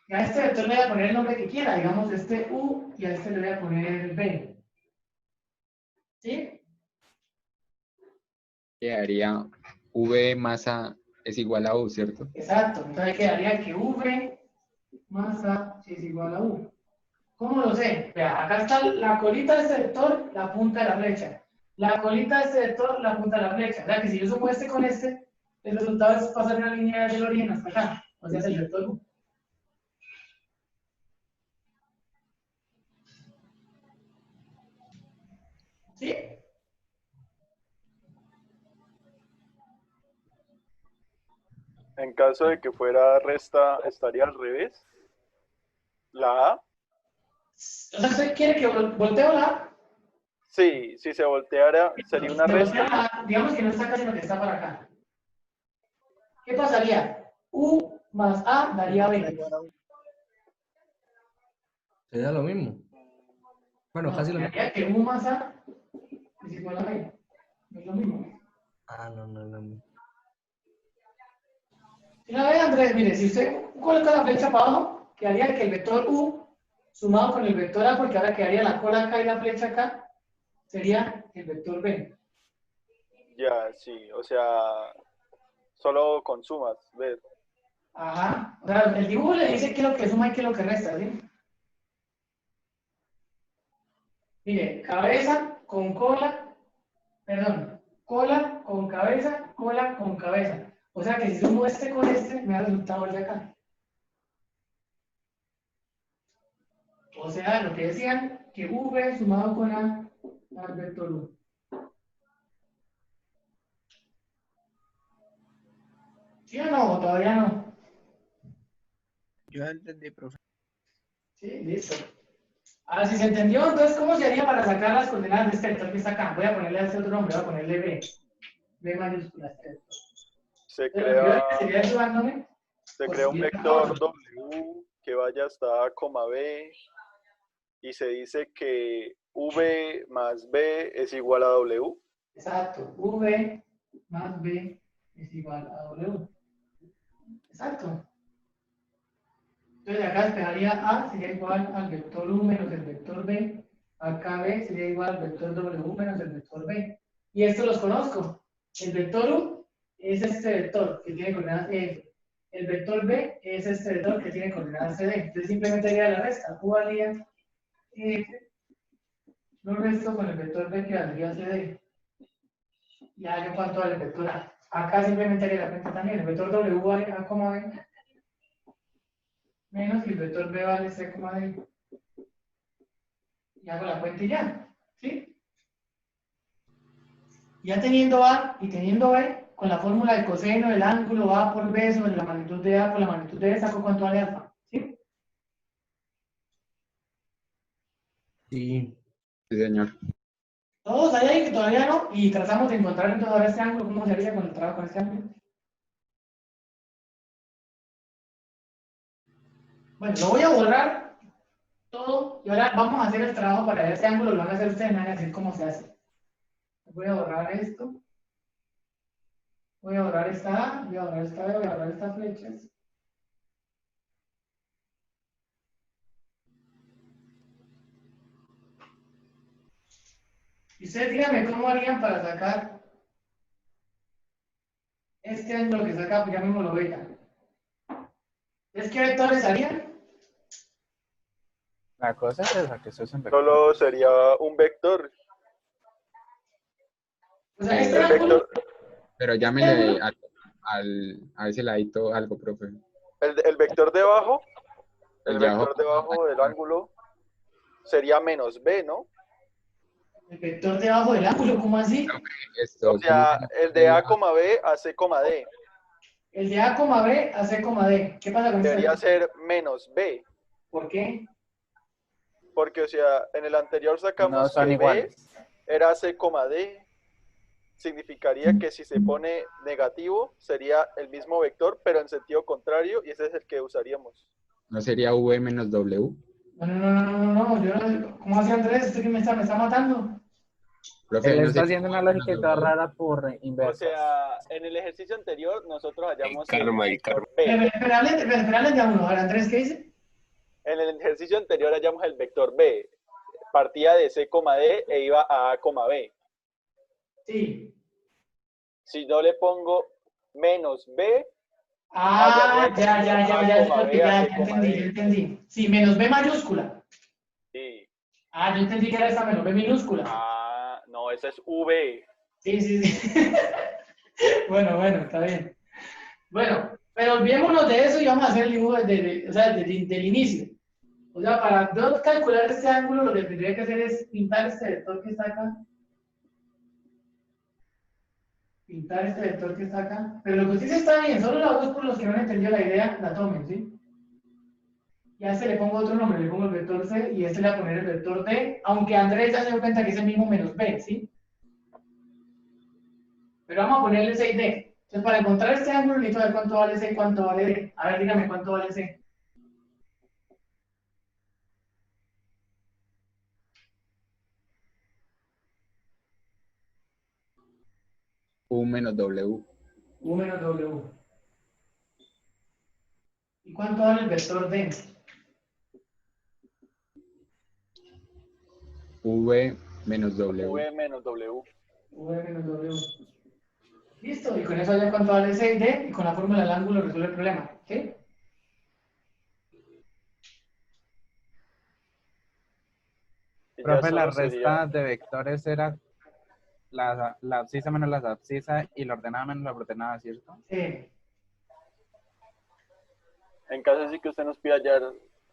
Y a este vector le voy a poner el nombre que quiera, digamos este U, y a este le voy a poner B. ¿Sí? Quedaría V más A es igual a U, ¿cierto? Exacto. Entonces quedaría que V más A es igual a U. ¿Cómo lo sé? Vea, acá está la colita de este vector, la punta de la flecha. La colita de este vector, la punta de la flecha. O sea que si yo sumo este con este, el resultado es pasar una línea del origen hasta acá. O sea, es el vector U. ¿Sí? En caso de que fuera resta, estaría al revés. La A. O sea, ¿usted quiere que volteo la A? Sí, si se volteara, sería una resta. Digamos que no está acá, sino que está para acá. ¿Qué pasaría? U más A daría B. Sería lo mismo. Bueno, No, casi lo mismo. daría que U más A es igual a B. No es lo mismo. Ah, no. Si la ve, Andrés, mire, si usted coloca la flecha para abajo, quedaría que el vector U sumado con el vector A, porque ahora quedaría la cola acá y la flecha acá, sería el vector B. Ya, sí, o sea, solo con sumas, ¿ves? Ajá. O sea, el dibujo le dice qué es lo que suma y qué es lo que resta, ¿sí? Mire, cabeza con cola, perdón, cola con cabeza, cola con cabeza. O sea que si sumo este con este, me da el resultado el de acá. O sea, lo que decían, que V sumado con A al vector U. ¿Sí o no? ¿O todavía no? Yo entendí, profe. Sí, listo. Ahora, si se entendió, entonces, ¿cómo se haría para sacar las coordenadas de este vector que está acá? Voy a ponerle a este otro nombre, voy a ponerle B. B mayúscula. Se Pero lo que yo crea, haría sería ayudándome. se pues, crea un si vector W que vaya hasta A, B y se dice que V más B es igual a W. Exacto. V más B es igual a W. Exacto. Entonces acá despejaría A sería igual al vector U menos el vector B. Acá B sería igual al vector W menos el vector B. Y esto los conozco. El vector U es este vector que tiene coordenadas F. El vector B es este vector que tiene coordenadas CD. Entonces simplemente haría la resta. U valía F. Lo resto con el vector B que valdría CD. Y hallo cuánto vale el vector A. Acá simplemente haría la cuenta también. El vector W vale A, B. Menos y el vector B vale C, D. Y hago la cuenta y ya. ¿Sí? Ya teniendo A y teniendo B, con la fórmula del coseno del ángulo A por B sobre la magnitud de A por la magnitud de B, saco cuánto vale alfa. ¿Sí? Sí. Sí, señor. Todos hay ahí que todavía no, y tratamos de encontrar entonces ahora este ángulo, cómo sería con el trabajo con este ángulo. Bueno, lo voy a borrar todo y ahora vamos a hacer el trabajo para este ángulo, lo van a hacer ustedes, me van a decir cómo se hace. Voy a borrar esto. Voy a borrar esta A, voy a borrar esta B, voy a borrar estas flechas. Y ustedes díganme cómo harían para sacar este ángulo que saca, pues ya mismo lo vean. ¿Es qué vectores harían? La cosa es esa, que eso es en vector. Solo sería un vector. O sea, este El ángulo, vector, Pero llámele a ese ladito algo, profe. el vector debajo, El el de abajo. vector debajo del ángulo sería menos B, ¿no? el vector debajo del ángulo, ¿cómo así? Esto, O sea, ¿cómo el de A, B a C, D. El de A, B a C, D. ¿Qué pasa con este Debería vector? ser menos B. ¿Por qué? Porque, o sea, en el anterior No sacamos son que B iguales. era C, D. Significaría que si se pone negativo sería el mismo vector, pero en sentido contrario, y ese es el que usaríamos. ¿No sería V menos W? No, yo no, ¿cómo hace Andrés? ¿Usted que me está matando? Profe, Él ¿no está sería haciendo una V menos lógica toda W? rara por O inversas. sea, en el ejercicio anterior nosotros hallamos el karma, el vector karma. B. Esperarle ya uno. A ver, Andrés, ¿qué dice? En el ejercicio anterior hallamos el vector B. Partía de C, D e iba a A, B. Sí. Si yo le pongo menos B, Ah, ya, A, B a ya C, entendí, ya D. entendí. Sí, menos B mayúscula. Sí. Ah, yo entendí que era esta menos B minúscula. Ah, no, esa es V. Sí. Bueno, está bien. Bueno, pero olvidémonos de eso y vamos a hacer el dibujo del inicio. O sea, para yo calcular este ángulo, lo que tendría que hacer es pintar este vector que está acá. Pintar este vector que está acá. Pero lo que usted dice está bien, solo la voz por los que no han entendido la idea, la tomen, ¿sí? Y a este le pongo otro nombre, le pongo el vector C y a este le voy a poner el vector D, aunque Andrés ya se dio cuenta que es el mismo menos B, ¿sí? Pero vamos a ponerle 6D. Entonces, para encontrar este ángulo, necesito ver cuánto vale C y cuánto vale D. A ver, dígame cuánto vale C. U menos W. U menos W. ¿Y cuánto vale el vector D? V menos W. V menos W. V menos W. Listo, y con eso ya cuánto vale C y D, y con la fórmula del ángulo resuelve el problema, ¿sí? Y ya Profe, la solo sería, resta de vectores era la abscisa menos la abscisa y la ordenada menos la ordenada, ¿cierto? Sí. en caso de que usted nos pida hallar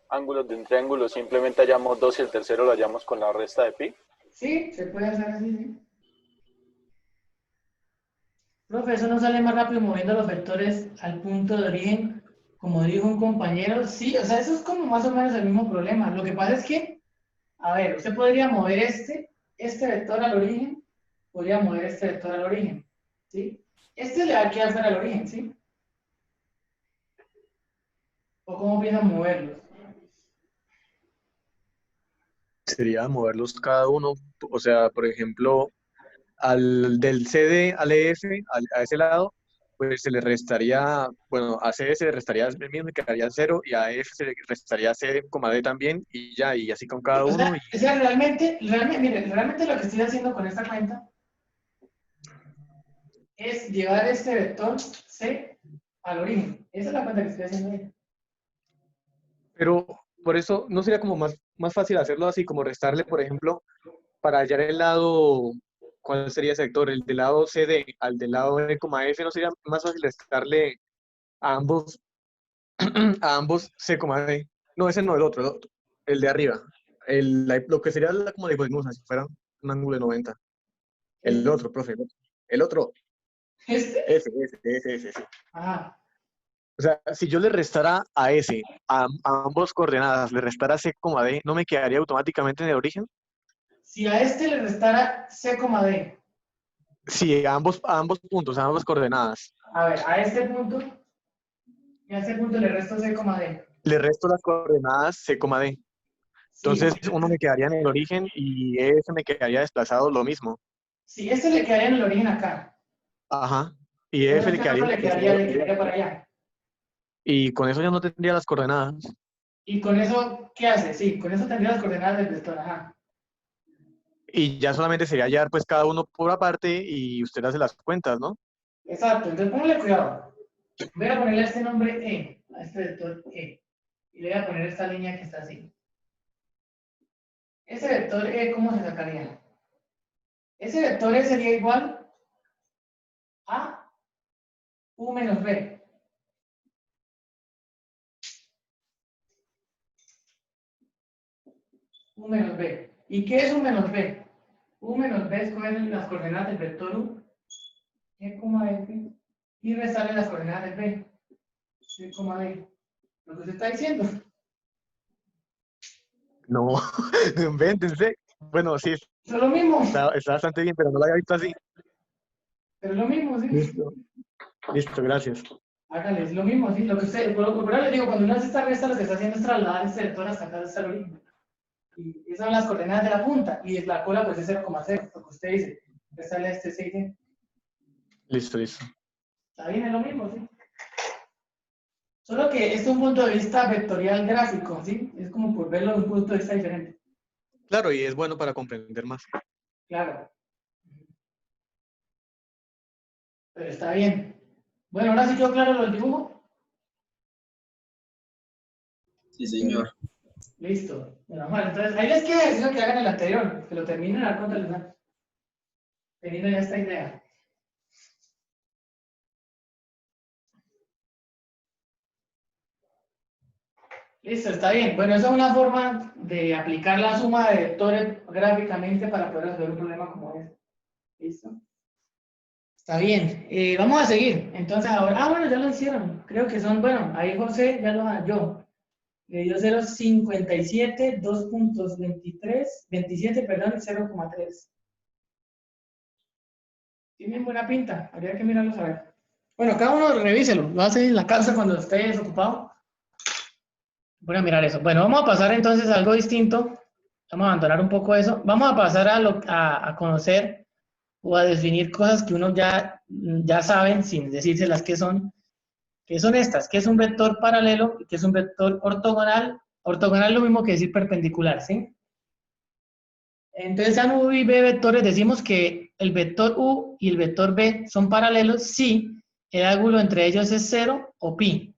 ángulos de un triángulo, simplemente hallamos 2 y el tercero lo hallamos con la resta de pi. Sí, se puede hacer así, sí. Profe, eso no sale más rápido moviendo los vectores al punto de origen, como dijo un compañero. Sí, o sea, eso es como más o menos el mismo problema. Lo que pasa es que, a ver, usted podría mover este vector al origen, podría mover este vector al origen, ¿sí? Este le va a quedar fuera al origen, ¿sí? ¿O cómo piensan moverlos? sería moverlos cada uno. O sea, por ejemplo, del CD al EF, a ese lado, pues se le restaría, bueno, a CD se le restaría el mismo y quedaría cero, y a F se le restaría C, D también, y ya, y así con cada O uno. sea, mire, realmente lo que estoy haciendo con esta cuenta es llevar este vector C al origen. Esa es la cuenta que estoy haciendo ahí. Pero por eso, ¿no sería como más fácil hacerlo así, como restarle, por ejemplo, para hallar el lado, ¿cuál sería ese vector? El del lado CD al del lado E, F, ¿no sería más fácil restarle a ambos, a ambos C, D? No, ese no, el otro, el de arriba. Lo que sería como la hipotenusa, si fuera un ángulo de 90. El otro, profe, el otro. ¿Este? Ese. Ajá. O sea, si yo le restara a ese, a ambos coordenadas, le restara C, D, ¿no me quedaría automáticamente en el origen? Si a este le restara C, D. Sí, a ambos puntos, a ambas coordenadas. A ver, a este punto y a este punto le resto C, D. Le resto las coordenadas C, D. Entonces, Sí, uno me quedaría en el origen y ese me quedaría desplazado lo mismo. sí, este le quedaría en el origen acá. Ajá. Y Pero F le este quedaría otro desplazado. le quedaría para allá. Y con eso ya no tendría las coordenadas. ¿Y con eso qué hace? Sí, con eso tendría las coordenadas del vector, ajá. Y ya solamente sería hallar pues cada uno por aparte y usted hace las cuentas, ¿no? Exacto, entonces póngale cuidado. Voy a ponerle este nombre E, a este vector E. Y le voy a poner esta línea que está así. Ese vector E, ¿cómo se sacaría? Ese vector E sería igual a U menos B. U menos B. ¿Y qué es U menos B? U menos B es coger las coordenadas del vector U, E, F, y restarle las coordenadas del B, C, D. Lo que usted está diciendo. No, no invéntense. Bueno, sí, Eso es lo mismo. está bastante bien, pero no lo había visto así. Pero es lo mismo, sí. Listo, gracias. Hágale, es lo mismo, sí. Lo que usted, pero les digo, cuando uno hace esta resta, lo que está haciendo es trasladar este vector hasta acá, hasta el origen. Y esas son las coordenadas de la punta. Y la cola, pues es 0,0, lo que usted dice. Restarle a este 6. Listo. Está bien, es lo mismo, sí. Solo que este es un punto de vista vectorial gráfico, ¿sí? Es como por verlo de un punto de vista diferente. Claro, y es bueno para comprender más. Claro. Pero está bien. Bueno, ahora sí quedó claro lo del dibujo. Sí, señor. Listo. Bueno, entonces ahí les queda decir lo que hagan el anterior, que lo terminen a dar cuenta les da. Teniendo ya esta idea. Listo, está bien. Bueno, esa es una forma de aplicar la suma de vectores gráficamente para poder resolver un problema como este. ¿Listo? Está bien. Vamos a seguir. Entonces ahora, bueno, ya lo hicieron. Creo que son, bueno, ahí José ya lo halló. Le dio 0,57, 2,23, 27, perdón, y 0,3. Tienen buena pinta, habría que mirarlos a ver. Bueno, cada uno revíselo, lo hace en la casa cuando esté desocupado. Voy a mirar eso. Bueno, vamos a pasar entonces a algo distinto. Vamos a abandonar un poco eso. Vamos a pasar a conocer o a definir cosas que uno ya saben, sin decírselas qué son. ¿Qué son estas? ¿Qué es un vector paralelo? ¿Qué es un vector ortogonal? Ortogonal es lo mismo que decir perpendicular, ¿sí? Entonces, en U y B vectores decimos que el vector U y el vector B son paralelos si el ángulo entre ellos es 0 o pi.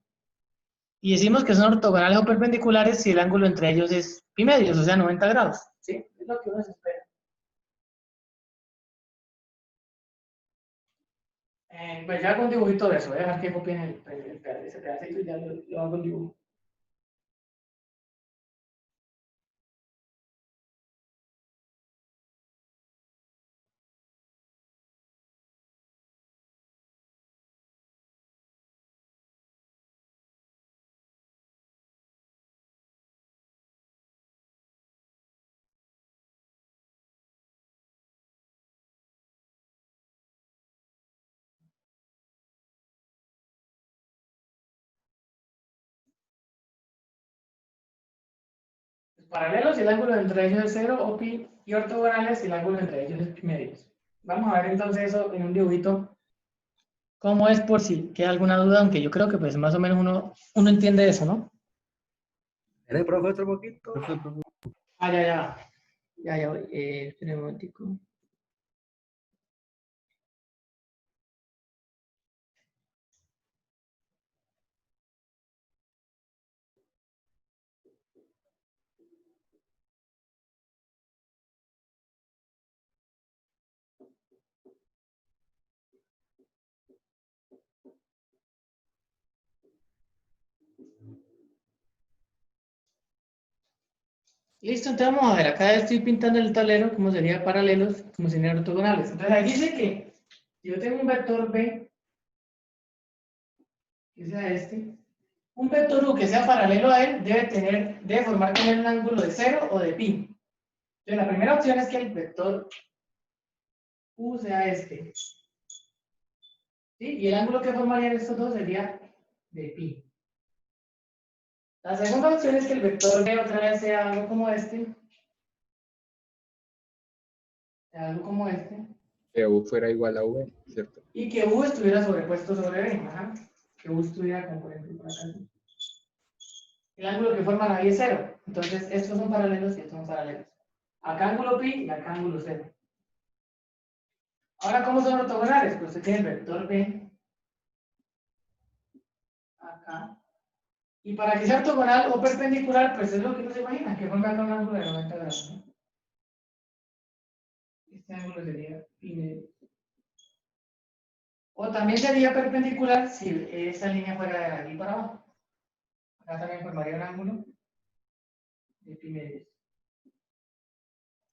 Y decimos que son ortogonales o perpendiculares si el ángulo entre ellos es pi medios, o sea, 90 grados. ¿Sí? Es lo que uno se espera. Pues ya hago un dibujito de eso. Voy a dejar que copien ese pedacito y ya lo hago el dibujo. paralelos y el ángulo entre ellos es 0, o pi, y ortogonales y el ángulo entre ellos es pi medios. Vamos a ver entonces eso en un dibujito, cómo es por si queda alguna duda, aunque yo creo que pues más o menos uno entiende eso, ¿no? ¿Eres profe otro poquito? Ah, ya voy. Espera un momentico. Listo, entonces vamos a ver, acá estoy pintando el tablero, como sería paralelos, como serían ortogonales. Entonces ahí dice que si yo tengo un vector B, que sea este, un vector U que sea paralelo a él debe formar con él un ángulo de 0 o de pi. Entonces la primera opción es que el vector U sea este. ¿Sí? Y el ángulo que formarían estos dos sería de pi. La segunda opción es que el vector B otra vez sea algo como este. Sea algo como este. Que U fuera igual a V, ¿cierto? Y que U estuviera sobrepuesto sobre B. Ajá. Que U estuviera como por ejemplo por acá. El ángulo que forman ahí es 0. Entonces estos son paralelos y estos son paralelos. Acá ángulo pi y acá ángulo 0. Ahora, ¿cómo son ortogonales? Pues usted tiene el vector B acá. Y para que sea ortogonal o perpendicular, pues es lo que uno se imagina, que forma un ángulo de 90 grados. ¿No? Este ángulo sería pi medio. O también sería perpendicular si esa línea fuera de aquí para abajo. Acá también formaría un ángulo de pi medio.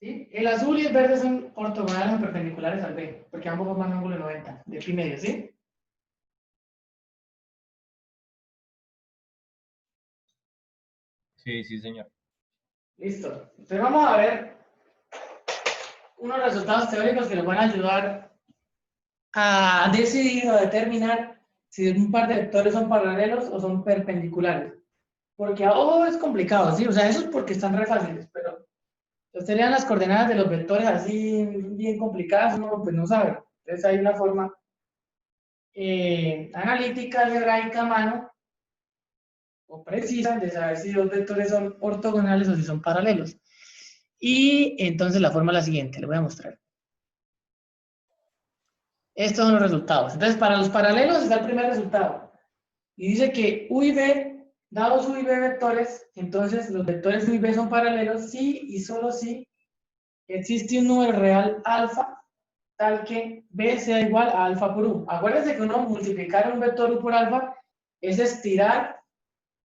¿Sí? El azul y el verde son ortogonales o perpendiculares al B, porque ambos forman un ángulo de 90, de pi medio, ¿sí? Sí, sí, señor. Listo. Entonces vamos a ver unos resultados teóricos que nos van a ayudar a decidir o determinar si un par de vectores son paralelos o son perpendiculares. Porque abajo es complicado, ¿sí? O sea, eso es porque están re fáciles, pero serían las coordenadas de los vectores así bien complicadas, uno pues no sabe. Entonces hay una forma analítica, algebraica a mano, o precisa de saber si los vectores son ortogonales o si son paralelos. Y entonces la forma es la siguiente, le voy a mostrar. Estos son los resultados. Entonces, para los paralelos está el primer resultado. Y dice que U y B, dados U y B vectores, entonces los vectores U y B son paralelos si y solo si existe un número real alfa tal que B sea igual a alfa por U. Acuérdense que uno multiplicar un vector U por alfa es estirar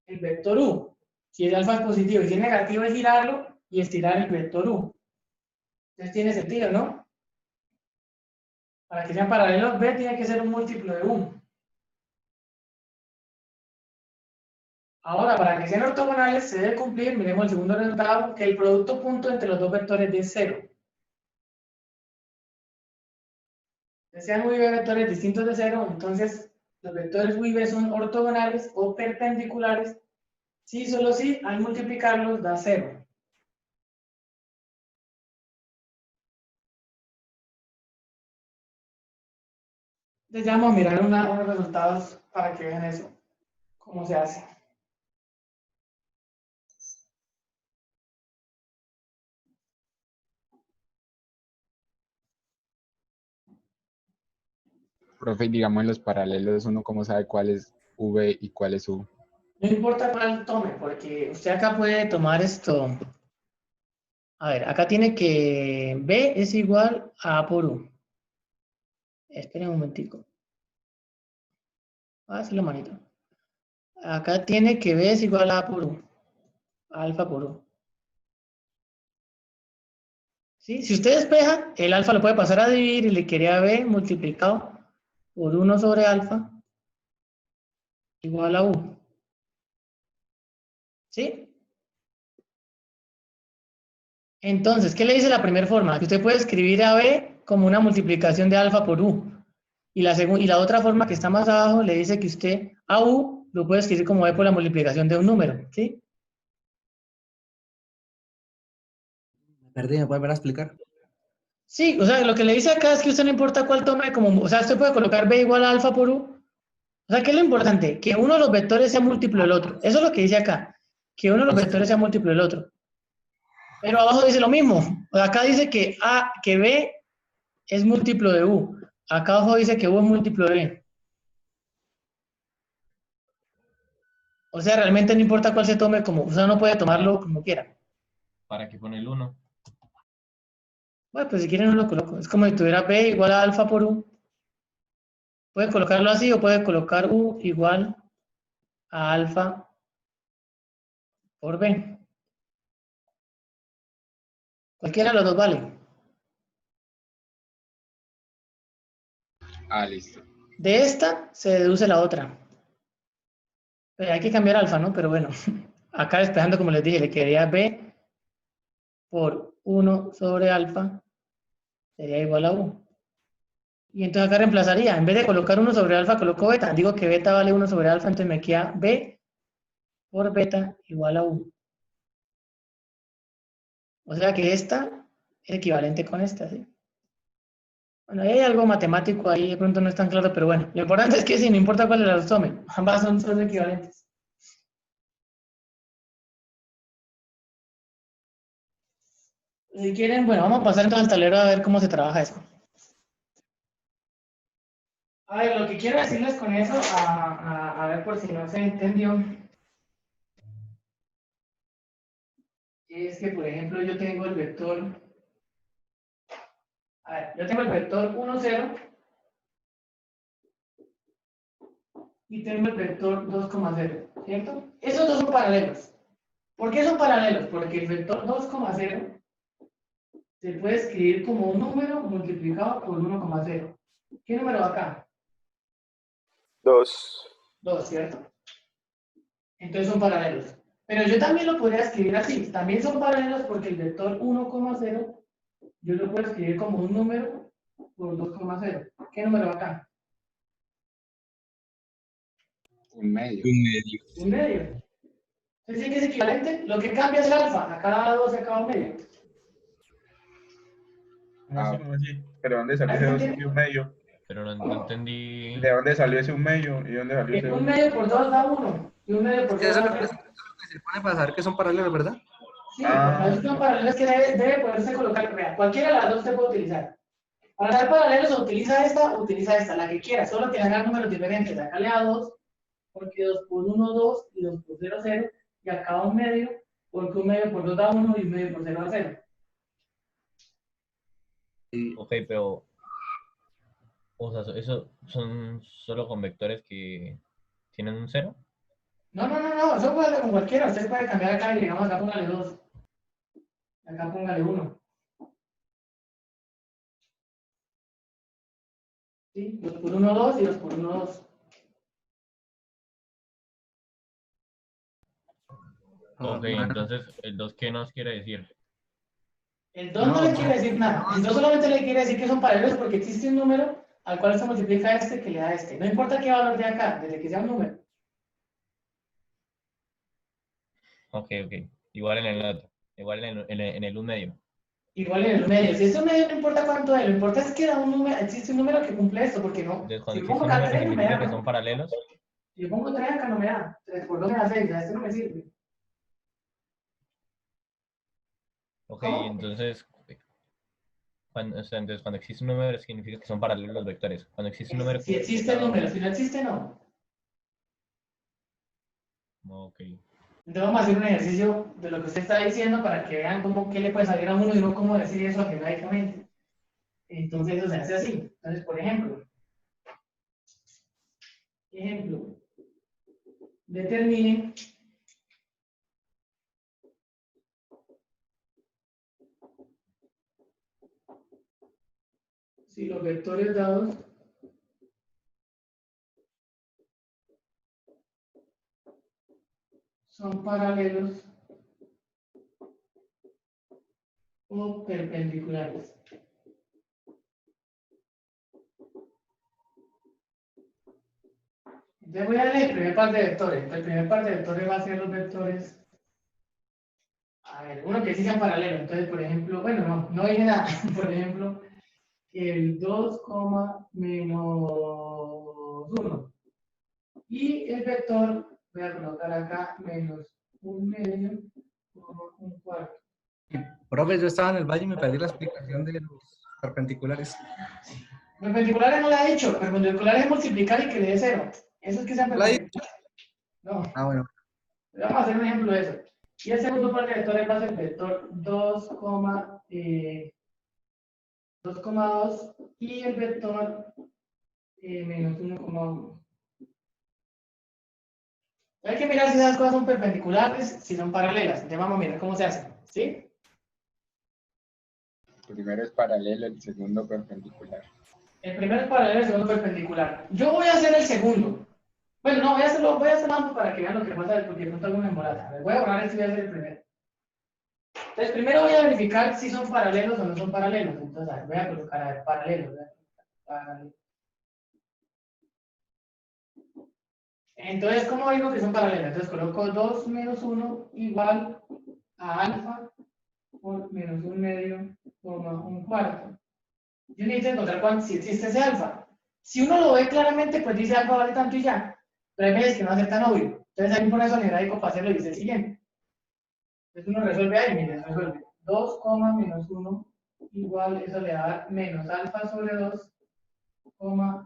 el vector U. Si el alfa es positivo y si es negativo es girarlo y estirar el vector U. Entonces tiene sentido, ¿no? Para que sean paralelos, B tiene que ser un múltiplo de 1. Ahora, para que sean ortogonales, se debe cumplir, miremos el segundo resultado, que el producto punto entre los dos vectores de 0. Que sean U y B vectores distintos de 0, entonces los vectores U y B son ortogonales o perpendiculares, si solo si al multiplicarlos da 0. Entonces ya vamos a mirar unos resultados para que vean eso, cómo se hace. Profe, digamos en los paralelos, ¿uno cómo sabe cuál es V y cuál es U? No importa cuál tome, porque usted acá puede tomar esto. A ver, acá tiene que B es igual a A por U. Esperen un momentico. Hazlo, manito. Acá tiene que B es igual a A por U. Alfa por U. ¿Sí? Si usted despeja, el alfa lo puede pasar a dividir y le quería B multiplicado por 1 sobre alfa igual a U. ¿Sí? Entonces, ¿qué le dice la primera forma? Que usted puede escribir a B como una multiplicación de alfa por U. Y la otra forma que está más abajo le dice que usted a U lo puede escribir como B por la multiplicación de un número. ¿Sí? Perdí, ¿me puede volver a explicar? Sí, o sea, lo que le dice acá es que usted no importa cuál tome como, o sea, usted puede colocar B igual a alfa por U. O sea, ¿qué es lo importante? Que uno de los vectores sea múltiplo del otro. Eso es lo que dice acá, que uno de los vectores sea múltiplo del otro. Pero abajo dice lo mismo. O sea, acá dice que B es múltiplo de U. Acá abajo dice que U es múltiplo de B. O sea, realmente no importa cuál se tome como, o sea, uno puede tomarlo como quiera. ¿Para qué pone el 1? Bueno, pues si quieren no lo coloco. Es como si tuviera B igual a alfa por U. Puede colocarlo así o puede colocar U igual a alfa por B. Cualquiera de los dos vale. Ah, listo. De esta se deduce la otra. Pero hay que cambiar alfa, ¿no? Pero bueno, acá despejando, como les dije, le quedaría B por 1 sobre alfa sería igual a U. Y entonces acá reemplazaría, en vez de colocar 1 sobre alfa, coloco beta. Digo que beta vale 1 sobre alfa, entonces me queda B por beta igual a U. O sea que esta es equivalente con esta, ¿sí? Bueno, ahí hay algo matemático ahí, de pronto no es tan claro, pero bueno, lo importante es que sí, no importa cuál de las tome, ambas son equivalentes. Si quieren, bueno, vamos a pasar entonces al tablero a ver cómo se trabaja eso. A ver, lo que quiero decirles con eso, a ver por si no se entendió, es que, por ejemplo, yo tengo el vector, a ver, yo tengo el vector 1, 0 y tengo el vector 2,0, ¿cierto? Esos dos son paralelos. ¿Por qué son paralelos? Porque el vector 2,0 se puede escribir como un número multiplicado por 1,0. ¿Qué número va acá? 2. 2, ¿cierto? Entonces son paralelos. Pero yo también lo podría escribir así. También son paralelos porque el vector 1,0 yo lo puedo escribir como un número por 2,0. ¿Qué número va acá? Un medio. Un medio. Entonces sí que es equivalente. Lo que cambia es el alfa. A cada 2 y a cada un medio. ¿Cómo Ah, así? ¿Cómo así? ¿Pero dónde salió ¿Ahí ese se 2 y entiende? un medio? Pero no entendí. ¿De dónde salió ese un medio? ¿Y dónde salió ese Un 2? medio por 2 da 1. Y un medio por 2 Eso es da lo que 0. se pone para saber que son paralelos, ¿verdad? Sí, Ah, las son paralelos que debe poderse colocar. Vea, cualquiera de las dos se puede utilizar. Para dar paralelos, o utiliza esta, la que quiera, solo que hagan números diferentes. Acá le da 2, porque 2 por 1, 2, y 2 por 0, 0, y acá un medio, porque un medio por 2 da 1, y un medio por 0 da 0. Ok, pero, o sea, eso son solo con vectores que tienen un 0. No, eso puede ser con cualquiera. Usted puede cambiar acá y digamos acá póngale 2, acá póngale 1. ¿Sí? 2 por 1, 2, y 2 por 1, 2. Ok, entonces, ¿el 2 qué nos quiere decir? El 2 no le quiere decir nada. El 2 solamente le quiere decir que son paralelos porque existe un número al cual se multiplica este que le da este. No importa qué valor de acá, desde que sea un número. Ok. Igual en el otro. Igual en el un medio. Igual en el medio. Si es un medio, no importa cuánto es. Lo importante es que da un número, existe un número que cumple esto, porque no. Entonces, Si cuando yo existe pongo un acá número 3, no me significa da, que son ¿no? paralelos. Si yo pongo 3 acá no me da. 3 por 2 me da 6, a esto no me sirve. Ok, ¿Cómo? entonces, entonces, cuando existe un número significa que son paralelos los vectores. Cuando existe un número Si que existe el cada número, uno. si no existe, no. Ok. Entonces vamos a hacer un ejercicio de lo que usted está diciendo para que vean cómo, qué le puede salir a uno y no cómo decir eso algebraicamente. Entonces eso se hace así. Entonces, por ejemplo, determine si los vectores dados son paralelos o perpendiculares. Entonces voy a leer el primer par de vectores. El primer par de vectores va a ser los vectores A ver, uno que sí sea paralelo. Entonces, por ejemplo, bueno, no dije nada. Por ejemplo, el 2, menos 1. Y el vector, voy a colocar acá menos 1/2, un cuarto. Profe, yo estaba en el valle y me perdí la explicación de los perpendiculares. Perpendiculares no la he dicho, perpendiculares es multiplicar y que le dé 0. Eso es que sean ¿La he perpendiculares. No, Ah, bueno. vamos a hacer un ejemplo de eso. Y el segundo par de vectores va a ser el vector 2,2 y el vector menos 1,1. Hay que mirar si esas cosas son perpendiculares, si son paralelas. Entonces vamos a mirar cómo se hace. ¿Sí? El primero es paralelo, el segundo perpendicular. El primero es paralelo, el segundo perpendicular. Yo voy a hacer el segundo. Bueno, no, voy a hacerlo ambos para que vean lo que pasa, porque no tengo una demorada. Voy a borrar esto y voy a hacer el primero. Entonces, primero voy a verificar si son paralelos o no son paralelos. Entonces, a ver, voy a colocar, a ver, paralelos. Paralelos. Entonces, ¿cómo digo que son paralelos? Entonces, coloco 2 menos 1 igual a alfa por menos 1/2 por un cuarto. Yo necesito encontrar si existe ese alfa. Si uno lo ve claramente, pues dice alfa vale tanto y ya. Pero hay veces que no va a ser tan obvio. Entonces, ahí por eso algebraico para hacerlo dice el siguiente. Entonces, uno resuelve ahí, mire, resuelve 2, menos 1 igual, eso le va a dar menos alfa sobre 2,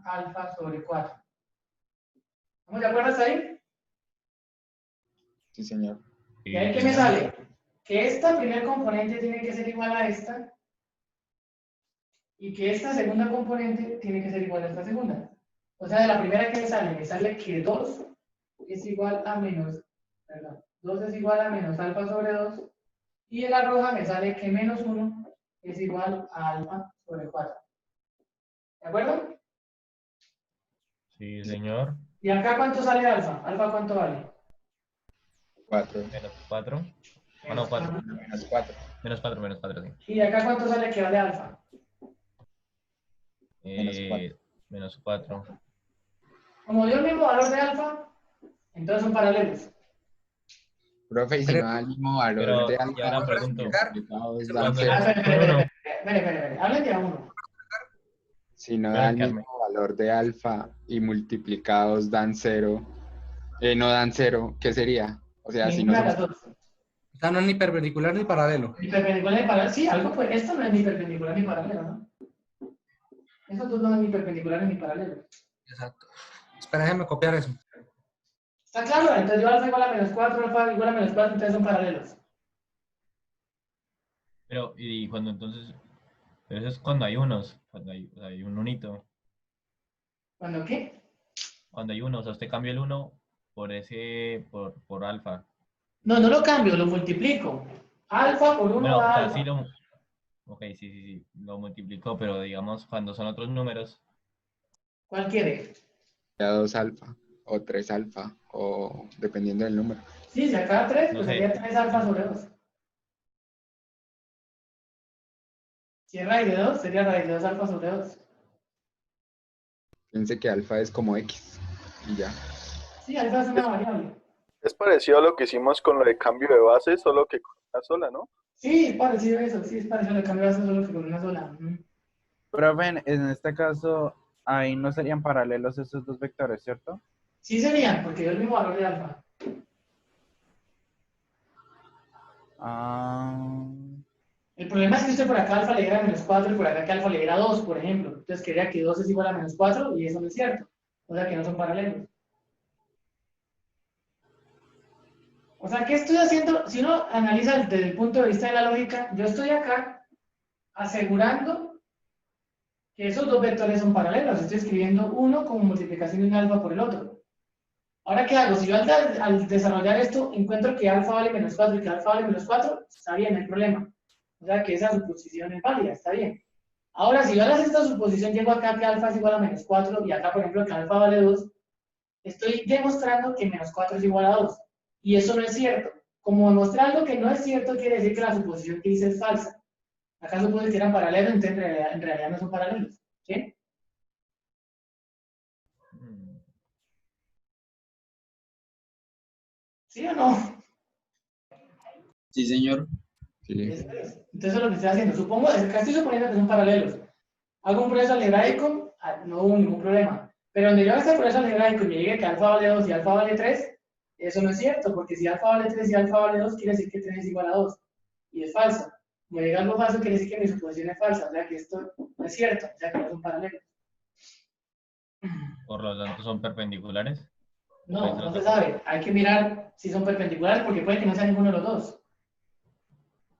alfa sobre 4. ¿Estamos de acuerdo hasta ahí? Sí, señor. ¿Y ahí qué me sale? Que esta primer componente tiene que ser igual a esta y que esta segunda componente tiene que ser igual a esta segunda. O sea, de la primera que me sale que 2 es igual a menos, perdón, 2 es igual a menos alfa sobre 2 y de la roja me sale que menos 1 es igual a alfa sobre 4. ¿De acuerdo? Sí, señor. ¿Y acá cuánto sale alfa? ¿Alfa cuánto vale? 4. Menos 4. Ah, no, 4. Menos 4. Menos 4, sí. ¿Y acá cuánto sale que vale alfa? Menos 4. Como dio el mismo valor de alfa, entonces son paralelos. Profe, y si no da el mismo valor Pero de ya ahora alfa, pregunto. multiplicados dan Cuando cero. Espere. Hablen de a uno. Si no Bueno, da el Carmen. mismo valor de alfa y multiplicados dan 0, no dan 0, ¿qué sería? O sea, si no Ninguna de son... las dos. O sea, no es ni perpendicular ni paralelo. Ni perpendicular ni paralelo. Sí, algo pues, esto no es ni perpendicular ni paralelo, ¿no? Estos dos no son ni perpendiculares ni paralelos. Exacto. Espera, déjame copiar eso. ¿Está claro? Entonces yo alfa igual a menos 4, alfa igual a menos 4, entonces son paralelos. Pero, y cuando entonces. Pero eso es cuando hay unos. Cuando hay un unito. ¿Cuándo qué? Cuando hay uno, o sea, usted cambia el 1 por por alfa. No lo cambio, lo multiplico. Alfa por 1 Bueno, o da sea, alfa. Ok, sí, lo multiplicó, pero digamos, cuando son otros números, ¿Cuál quiere? 2 alfa o 3 alfa o dependiendo del número. Sí, si acá 3, no pues sé. sería 3 alfa sobre 2. Si es raíz de 2, sería raíz de 2 alfa sobre 2. Piense que alfa es como X y ya. Sí, alfa es una variable. Es parecido a lo que hicimos con lo de cambio de base, solo que con una sola, ¿no? Sí, es parecido a eso, sí, es parecido a lo que cambias solo que con una sola. Profe, en este caso, ahí no serían paralelos esos dos vectores, ¿cierto? Sí serían, porque dio el mismo valor de alfa. Ah, El problema es que usted por acá alfa le diera menos 4 y por acá que alfa le diera 2, por ejemplo. Entonces quería que 2 es igual a menos 4 y eso no es cierto. O sea que no son paralelos. O sea, ¿qué estoy haciendo? Si uno analiza desde el punto de vista de la lógica, yo estoy acá asegurando que esos dos vectores son paralelos. Estoy escribiendo uno como multiplicación de un alfa por el otro. Ahora, ¿qué hago? Si yo al desarrollar esto encuentro que alfa vale menos 4 y que alfa vale menos 4, está bien, no hay problema. O sea que esa suposición es válida, está bien. Ahora, si yo al hacer esta suposición llego acá que alfa es igual a menos 4 y acá, por ejemplo, que alfa vale 2, estoy demostrando que menos 4 es igual a 2. Y eso no es cierto. Como demostré algo que no es cierto, quiere decir que la suposición que hice es falsa. Acá supuse que eran paralelos, entonces en realidad no son paralelos. ¿Sí? ¿Sí o no? Sí, señor. Sí. Eso es. Entonces lo que estoy haciendo, supongo, acá estoy suponiendo que son paralelos. Hago un proceso algebraico, no hubo ningún problema. Pero donde yo haga este proceso algebraico y me diga que alfa vale 2 y alfa vale 3, eso no es cierto, porque si alfa vale 3 y alfa vale 2, quiere decir que 3 es igual a 2. Y es falso. Como diga algo falso, quiere decir que mi suposición es falsa, o sea que esto no es cierto, o sea que no son paralelos. Por lo tanto, son perpendiculares. No, no se sabe. Hay que mirar si son perpendiculares porque puede que no sea ninguno de los dos.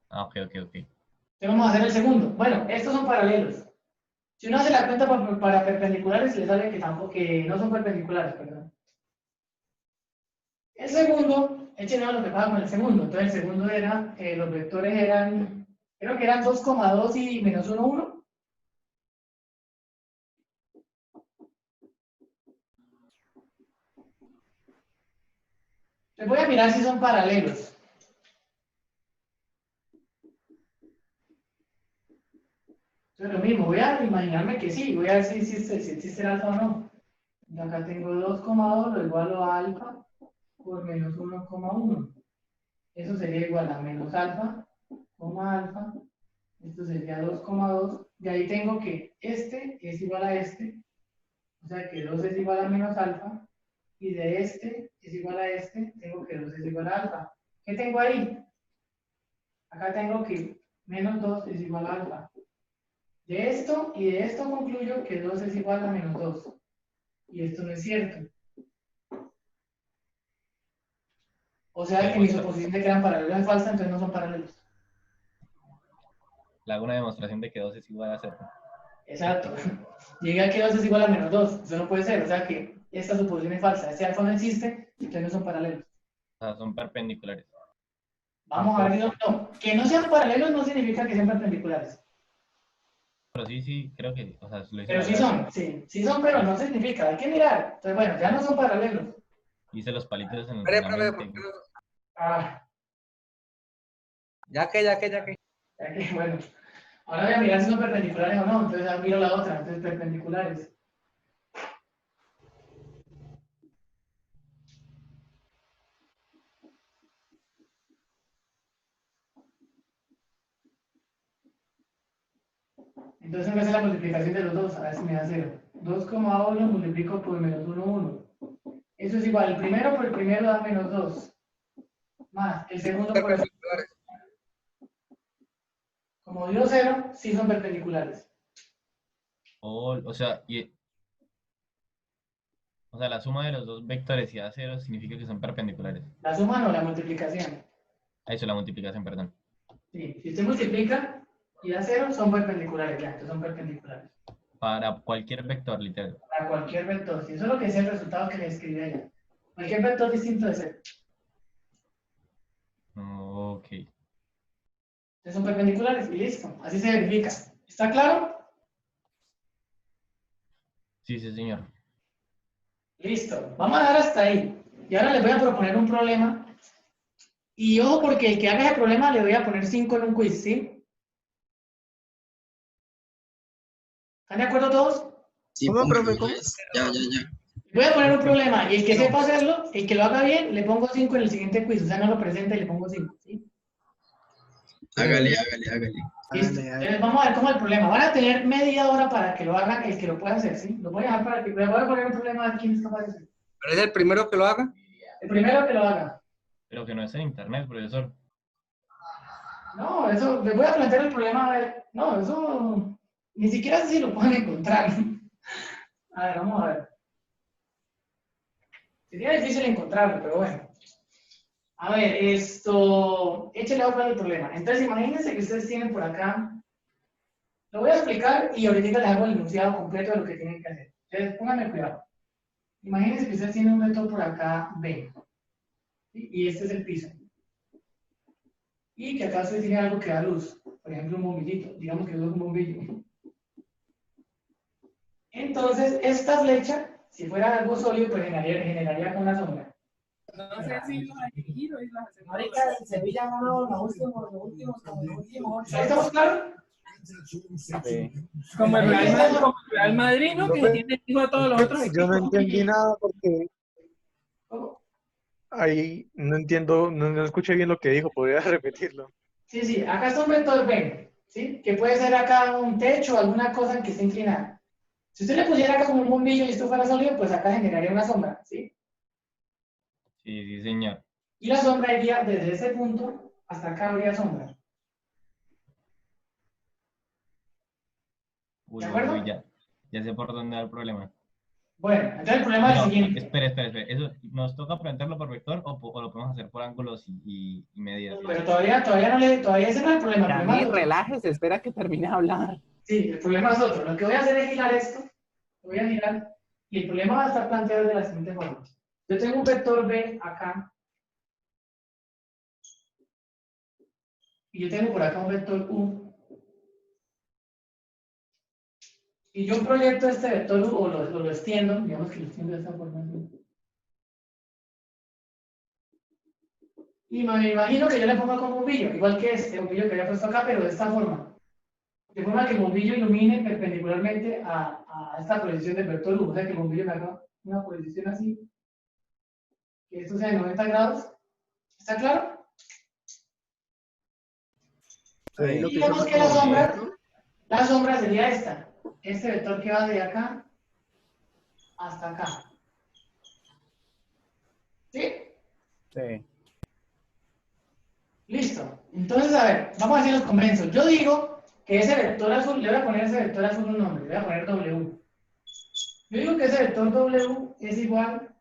Ah, ok. Entonces vamos a hacer el segundo. Bueno, estos son paralelos. Si uno hace la cuenta para perpendiculares, le sale que tampoco, que no son perpendiculares, perdón. El segundo, echen a lo que pasa con el segundo. Entonces el segundo era, los vectores eran, creo que eran 2,2 y menos 1, 1. Les voy a mirar si son paralelos. Entonces lo mismo, voy a imaginarme que sí, voy a ver si existe el alfa o no. Y acá tengo 2,2 lo igualo a alfa por menos 1,1. Eso sería igual a menos alfa, alfa. Esto sería 2,2. De ahí tengo que este es igual a este. O sea que 2 es igual a menos alfa. Y de este es igual a este, tengo que 2 es igual a alfa. ¿Qué tengo ahí? Acá tengo que menos 2 es igual a alfa. De esto y de esto concluyo que 2 es igual a menos 2. Y esto no es cierto. O sea que mi suposición de que eran paralelos es falsa, entonces no son paralelos. Le hago una demostración de que 2 es igual a 0. Exacto. Llegué a que 2 es igual a menos 2. Eso no puede ser. O sea que esta suposición es falsa. Este alfa no existe, entonces no son paralelos. O sea, son perpendiculares. Vamos a ver. No. Que no sean paralelos no significa que sean perpendiculares. Pero sí, creo que, o sea, lo hice Pero sí mal. son, sí son, pero no significa. Hay que mirar. Entonces, bueno, ya no son paralelos. Hice los palitos en Profe, la profe, mente. ¿por qué no? Ah, Ya que. ya que, bueno. Ahora voy a mirar si son perpendiculares o no. Entonces ya miro la otra. Entonces, perpendiculares. Entonces me hace la multiplicación de los dos, a ver si me da 0. 2,2 lo multiplico por menos 1, 1. Eso es igual, el primero por el primero da menos 2. Más, el segundo por el segundo. Como dio 0, sí son perpendiculares. O sea, la suma de los dos vectores y da 0 significa que son perpendiculares. La suma no, la multiplicación. Eso, la multiplicación, perdón. Sí, si usted multiplica y da 0, son perpendiculares, ya, entonces son perpendiculares. Para cualquier vector, literal. Para cualquier vector, si eso es lo que es el resultado que le escribí allá. Cualquier vector distinto de 0. Ok. Entonces son perpendiculares y listo, así se verifica. ¿Está claro? Sí, señor. Listo, vamos a dar hasta ahí. Y ahora les voy a proponer un problema. Y ojo, porque el que haga ese problema le voy a poner 5 en un quiz, ¿sí? ¿Están de acuerdo todos? Sí, ¿Cómo, profe? póngalo, ¿Cómo? ya. Voy a poner un problema y el que sepa hacerlo, el que lo haga bien, le pongo 5 en el siguiente quiz. O sea, no lo presenta y le pongo 5, ¿sí? Hágale. Listo. Entonces vamos a ver cómo es el problema. Van a tener media hora para que lo haga el que lo pueda hacer, ¿sí? Lo voy a dejar para que... Les voy a poner un problema de quién es capaz de hacer. ¿Pero es el primero que lo haga? El primero que lo haga. Pero que no es en internet, profesor. No, eso, les voy a plantear el problema, a ver. No, eso... Ni siquiera sé si lo pueden encontrar. A ver, vamos a ver. Sería difícil encontrarlo, pero bueno. A ver, esto... Échale ojo al problema. Entonces, imagínense que ustedes tienen por acá... Lo voy a explicar y ahorita les hago el enunciado completo de lo que tienen que hacer. Entonces, pónganme cuidado. Imagínense que ustedes tienen un vector por acá, B. ¿Sí? Y este es el piso. Y que acá ustedes tienen algo que da luz. Por ejemplo, un bombillito. Digamos que es un bombillo. Entonces, esta flecha, si fuera algo sólido, pues generaría con una sombra. No sé si lo hay giro y las hacemos. Ahorita en Sevilla ganó los últimos. ¿Estamos claros? Sí. Como el Real Madrid, ¿no? Que tiene hijo a todos los otros Yo no equipos. entendí nada porque... ¿Cómo? Ahí no entiendo, no escuché bien lo que dijo, ¿podría repetirlo? Sí, sí, acá está un vector B, ¿sí? Que puede ser acá un techo o alguna cosa que esté inclinada. Si usted le pusiera acá como un bombillo y esto fuera sólido, pues acá generaría una sombra, ¿sí? Sí, sí, señor. Y la sombra iría desde ese punto hasta acá habría sombra. Uy, ¿De uy, acuerdo? uy, ya sé por dónde va el problema. Bueno, entonces el problema es el Bueno, siguiente. espere. ¿Eso nos toca plantearlo por vector o lo podemos hacer por ángulos y medidas? Pero todavía ese no es el problema. El problema Dani, es otro. relájese, espera que termine de hablar. Sí, el problema es otro. Lo que voy a hacer es girar esto. Lo voy a girar. Y el problema va a estar planteado de la siguiente forma. Yo tengo un vector B acá. Y yo tengo por acá un vector U. Y yo proyecto este vector U, o lo extiendo, digamos que lo extiendo de esta forma. Y me imagino que yo le pongo como bombillo, igual que este bombillo que había puesto acá, pero de esta forma. De forma que el bombillo ilumine perpendicularmente a esta proyección del vector U. O sea, que el bombillo me haga una proyección así. Que esto sea de 90 grados. ¿Está claro? Ahí lo Y que digamos forma que como la sombra sería esta. Este vector que va de acá hasta acá. ¿Sí? Sí. Listo. Entonces, a ver, vamos a decir los convenzo. Yo digo que ese vector azul, le voy a poner a ese vector azul un nombre, le voy a poner W. Yo digo que ese vector W es igual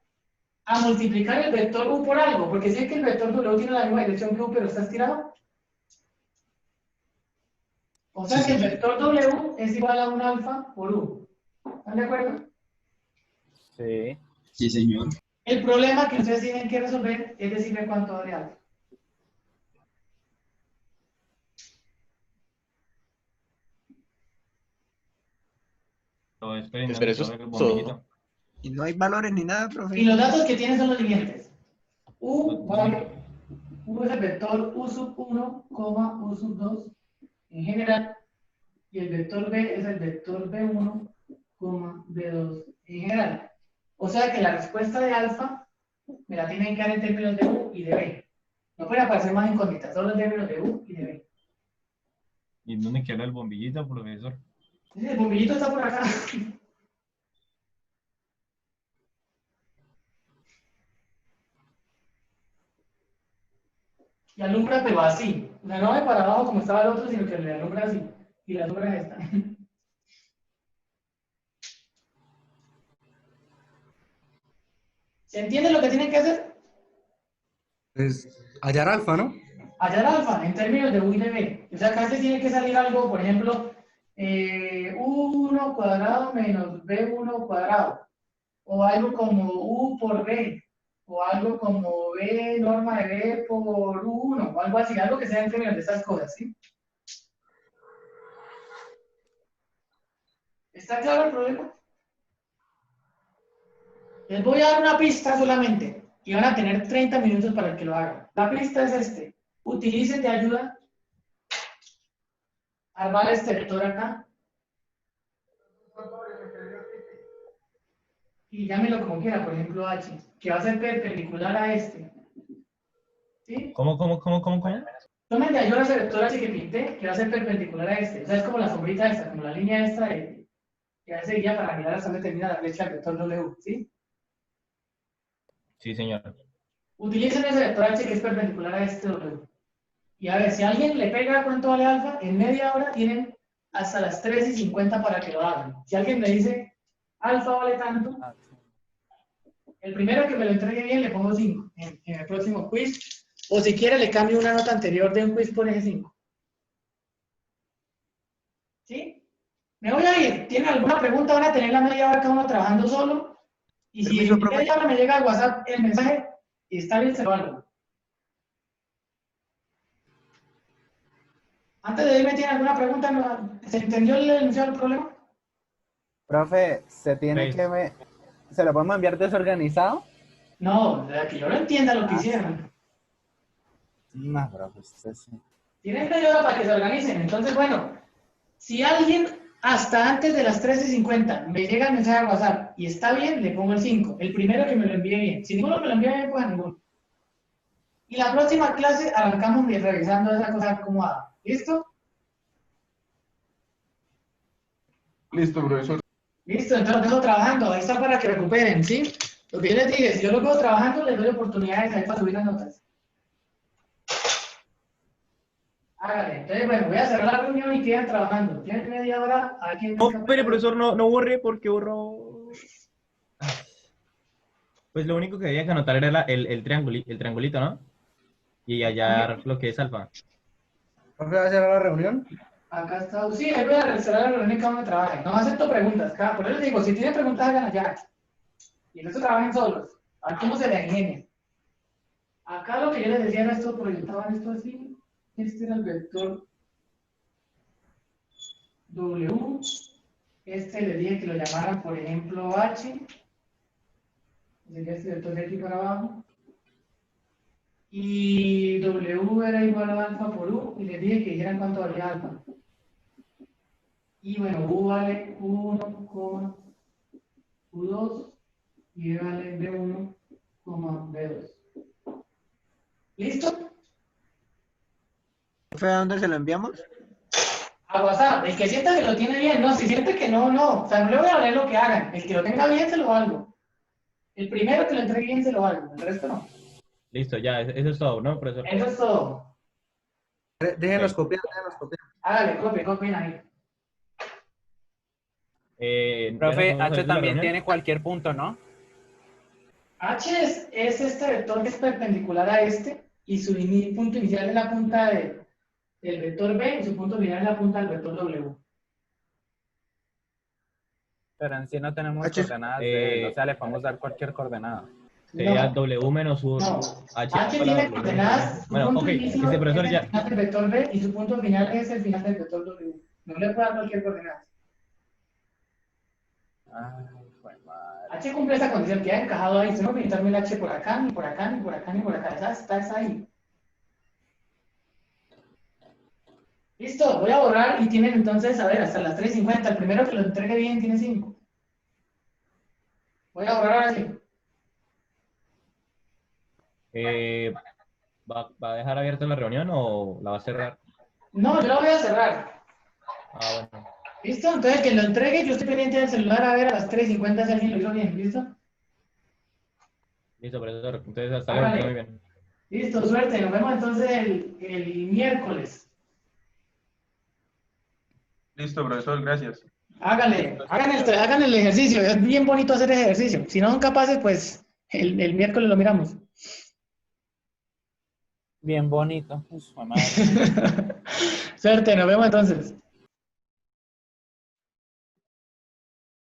a multiplicar el vector U por algo, porque si es que el vector W tiene la misma dirección que U, pero está estirado. O sea que el vector W es igual a un alfa por U. ¿Están de acuerdo? Sí. Sí, señor. El problema que ustedes tienen que resolver es decirme cuánto vale alfa. Pero esperen, Espera, eso necesito es ver el todo. bombillito. Y no hay valores ni nada, Y profe. los datos que tienen son los siguientes. U Dos mil- vale, U es el vector U sub 1, U sub 2 en general, y el vector B es el vector B1, B2 en general. O sea que la respuesta de alfa me la tienen que dar en términos de U y de B. No pueden aparecer más incógnitas, solo en términos de U y de B. ¿Y dónde queda el bombillito, profesor? El bombillito está por acá. Y alumbra, pero así. O sea, no ve para abajo como estaba el otro, sino que le alumbra así. Y la alumbra es esta. ¿Se entiende lo que tienen que hacer? Pues hallar alfa, ¿no? Hallar alfa en términos de U y de B. O sea, acá se tiene que salir algo, por ejemplo, U1 cuadrado menos B1 cuadrado. O algo como U por B. O algo como B norma de B por U1. O algo así, algo que sea en términos de esas cosas, ¿sí? ¿Está claro el problema? Les voy a dar una pista solamente. Y van a tener 30 minutos para que lo hagan. La pista es este. Utilicen de ayuda armar este vector acá. Y llámelo como quiera, por ejemplo H, que va a ser perpendicular a este. ¿Sí? ¿Cómo? Tomen de ayuda ese vector H que pinté, que va a ser perpendicular a este. O sea, es como la sombrita esta, como la línea esta que hace guía para mirar hasta donde termina la flecha del vector W. ¿Sí? Sí, señor. Utilicen ese vector H que es perpendicular a este W. Y a ver, si alguien le pega cuánto vale alfa, en media hora tienen hasta las 3:50 para que lo hagan. Si alguien me dice, alfa vale tanto, el primero que me lo entregue bien le pongo 5 en el próximo quiz. O si quiere le cambio una nota anterior de un quiz por ese 5. ¿Sí? Me voy a ir. ¿Tienen alguna pregunta? Van a tener la media hora cada uno trabajando solo. Y si Permiso, en profe. media hora me llega al WhatsApp el mensaje y está bien, se lo hago. Antes de irme, ¿tienen alguna pregunta? ¿Se entendió el enunciado del problema? Profe, Seis. ¿se lo podemos enviar desorganizado? No, de que yo lo entienda lo que hicieron. No, profe, usted sí. Tienen media hora para que se organicen. Entonces, bueno, si alguien hasta antes de las 13:50 me llega el mensaje a WhatsApp y está bien, le pongo el 5. El primero que me lo envíe bien. Si ninguno me lo envía bien, pues a ninguno. Y la próxima clase arrancamos revisando esa cosa acomodada. ¿Listo? Listo, profesor. Listo, entonces los dejo trabajando. Ahí está para que recuperen, ¿sí? Lo que yo les dije, si yo los veo trabajando, les doy oportunidades ahí para subir las notas. Hágale. Entonces, bueno, voy a cerrar la reunión y quedan trabajando. ¿Tienen media hora? ¿A quién No, espere, profesor, no borre porque borró. Pues lo único que había que anotar era el triangulito, ¿no? Y hallar lo que es alfa. ¿Profe va a cerrar la reunión? Acá está. Sí, ahí voy a cerrar la reunión y cada uno trabaje. No acepto preguntas. Por eso les digo, si tienen preguntas, háganlas ya. Y el resto trabajen solos. A ver cómo se la ingenian. Acá lo que yo les decía era esto, proyectaban esto así. Este era el vector W. Este les dije que lo llamaran, por ejemplo, H. Sería este vector de aquí para abajo. Y W era igual a alfa por U. Y les dije que dijeran cuánto valía alfa. Y bueno, U vale U1, U2. Y B vale B1, B2. ¿Listo? ¿Profe, a dónde se lo enviamos? A WhatsApp. El que sienta que lo tiene bien, no. Si siente que no, no. O sea, no le voy a hablar lo que hagan. El que lo tenga bien, se lo hago. El primero que lo entregue bien, se lo hago. El resto no. Listo, ya, eso es todo, ¿no, profesor? Eso es todo. Déjenos copiar, déjenos copiar. Hágale, copien ahí. Profe, ¿ya nos vamos a H ir de la también reunión? tiene cualquier punto, ¿no? H es este vector que es perpendicular a este. Y su punto inicial es la punta del vector B. Y su punto final es la punta del vector W. Pero en sí no tenemos H- coordenadas de él, o sea, le podemos dar cualquier coordenada. Sería No. W menos 1. No. H, H tiene coordenadas. Su Bueno, punto ok, inicio este profesor es ya. el final del vector B y su punto final es el final del vector W. No le puedo dar cualquier coordenada. Ay, jue madre. H cumple esa condición, queda encajado ahí. Usted no puede quitarme el H por acá, ni por acá, ni por acá, ni por acá. Está ahí. Listo, voy a borrar y tienen entonces, a ver, hasta las 3:50. El primero que lo entregue bien tiene 5. Voy a borrar ahora sí. ¿Va a dejar abierta la reunión o la va a cerrar? No, yo la voy a cerrar. Ah, bueno. ¿Listo? Entonces, que lo entregue, yo estoy pendiente del celular a ver a las 3:50 si alguien lo hizo bien. ¿Listo? Listo, profesor. Entonces, hasta luego, que esté muy bien. Listo, suerte. Nos vemos entonces el miércoles. Listo, profesor, gracias. Hagan el ejercicio. Es bien bonito hacer ese ejercicio. Si no son capaces, pues el miércoles lo miramos. Bien bonito. Uf, jue madre. Suerte, nos vemos entonces.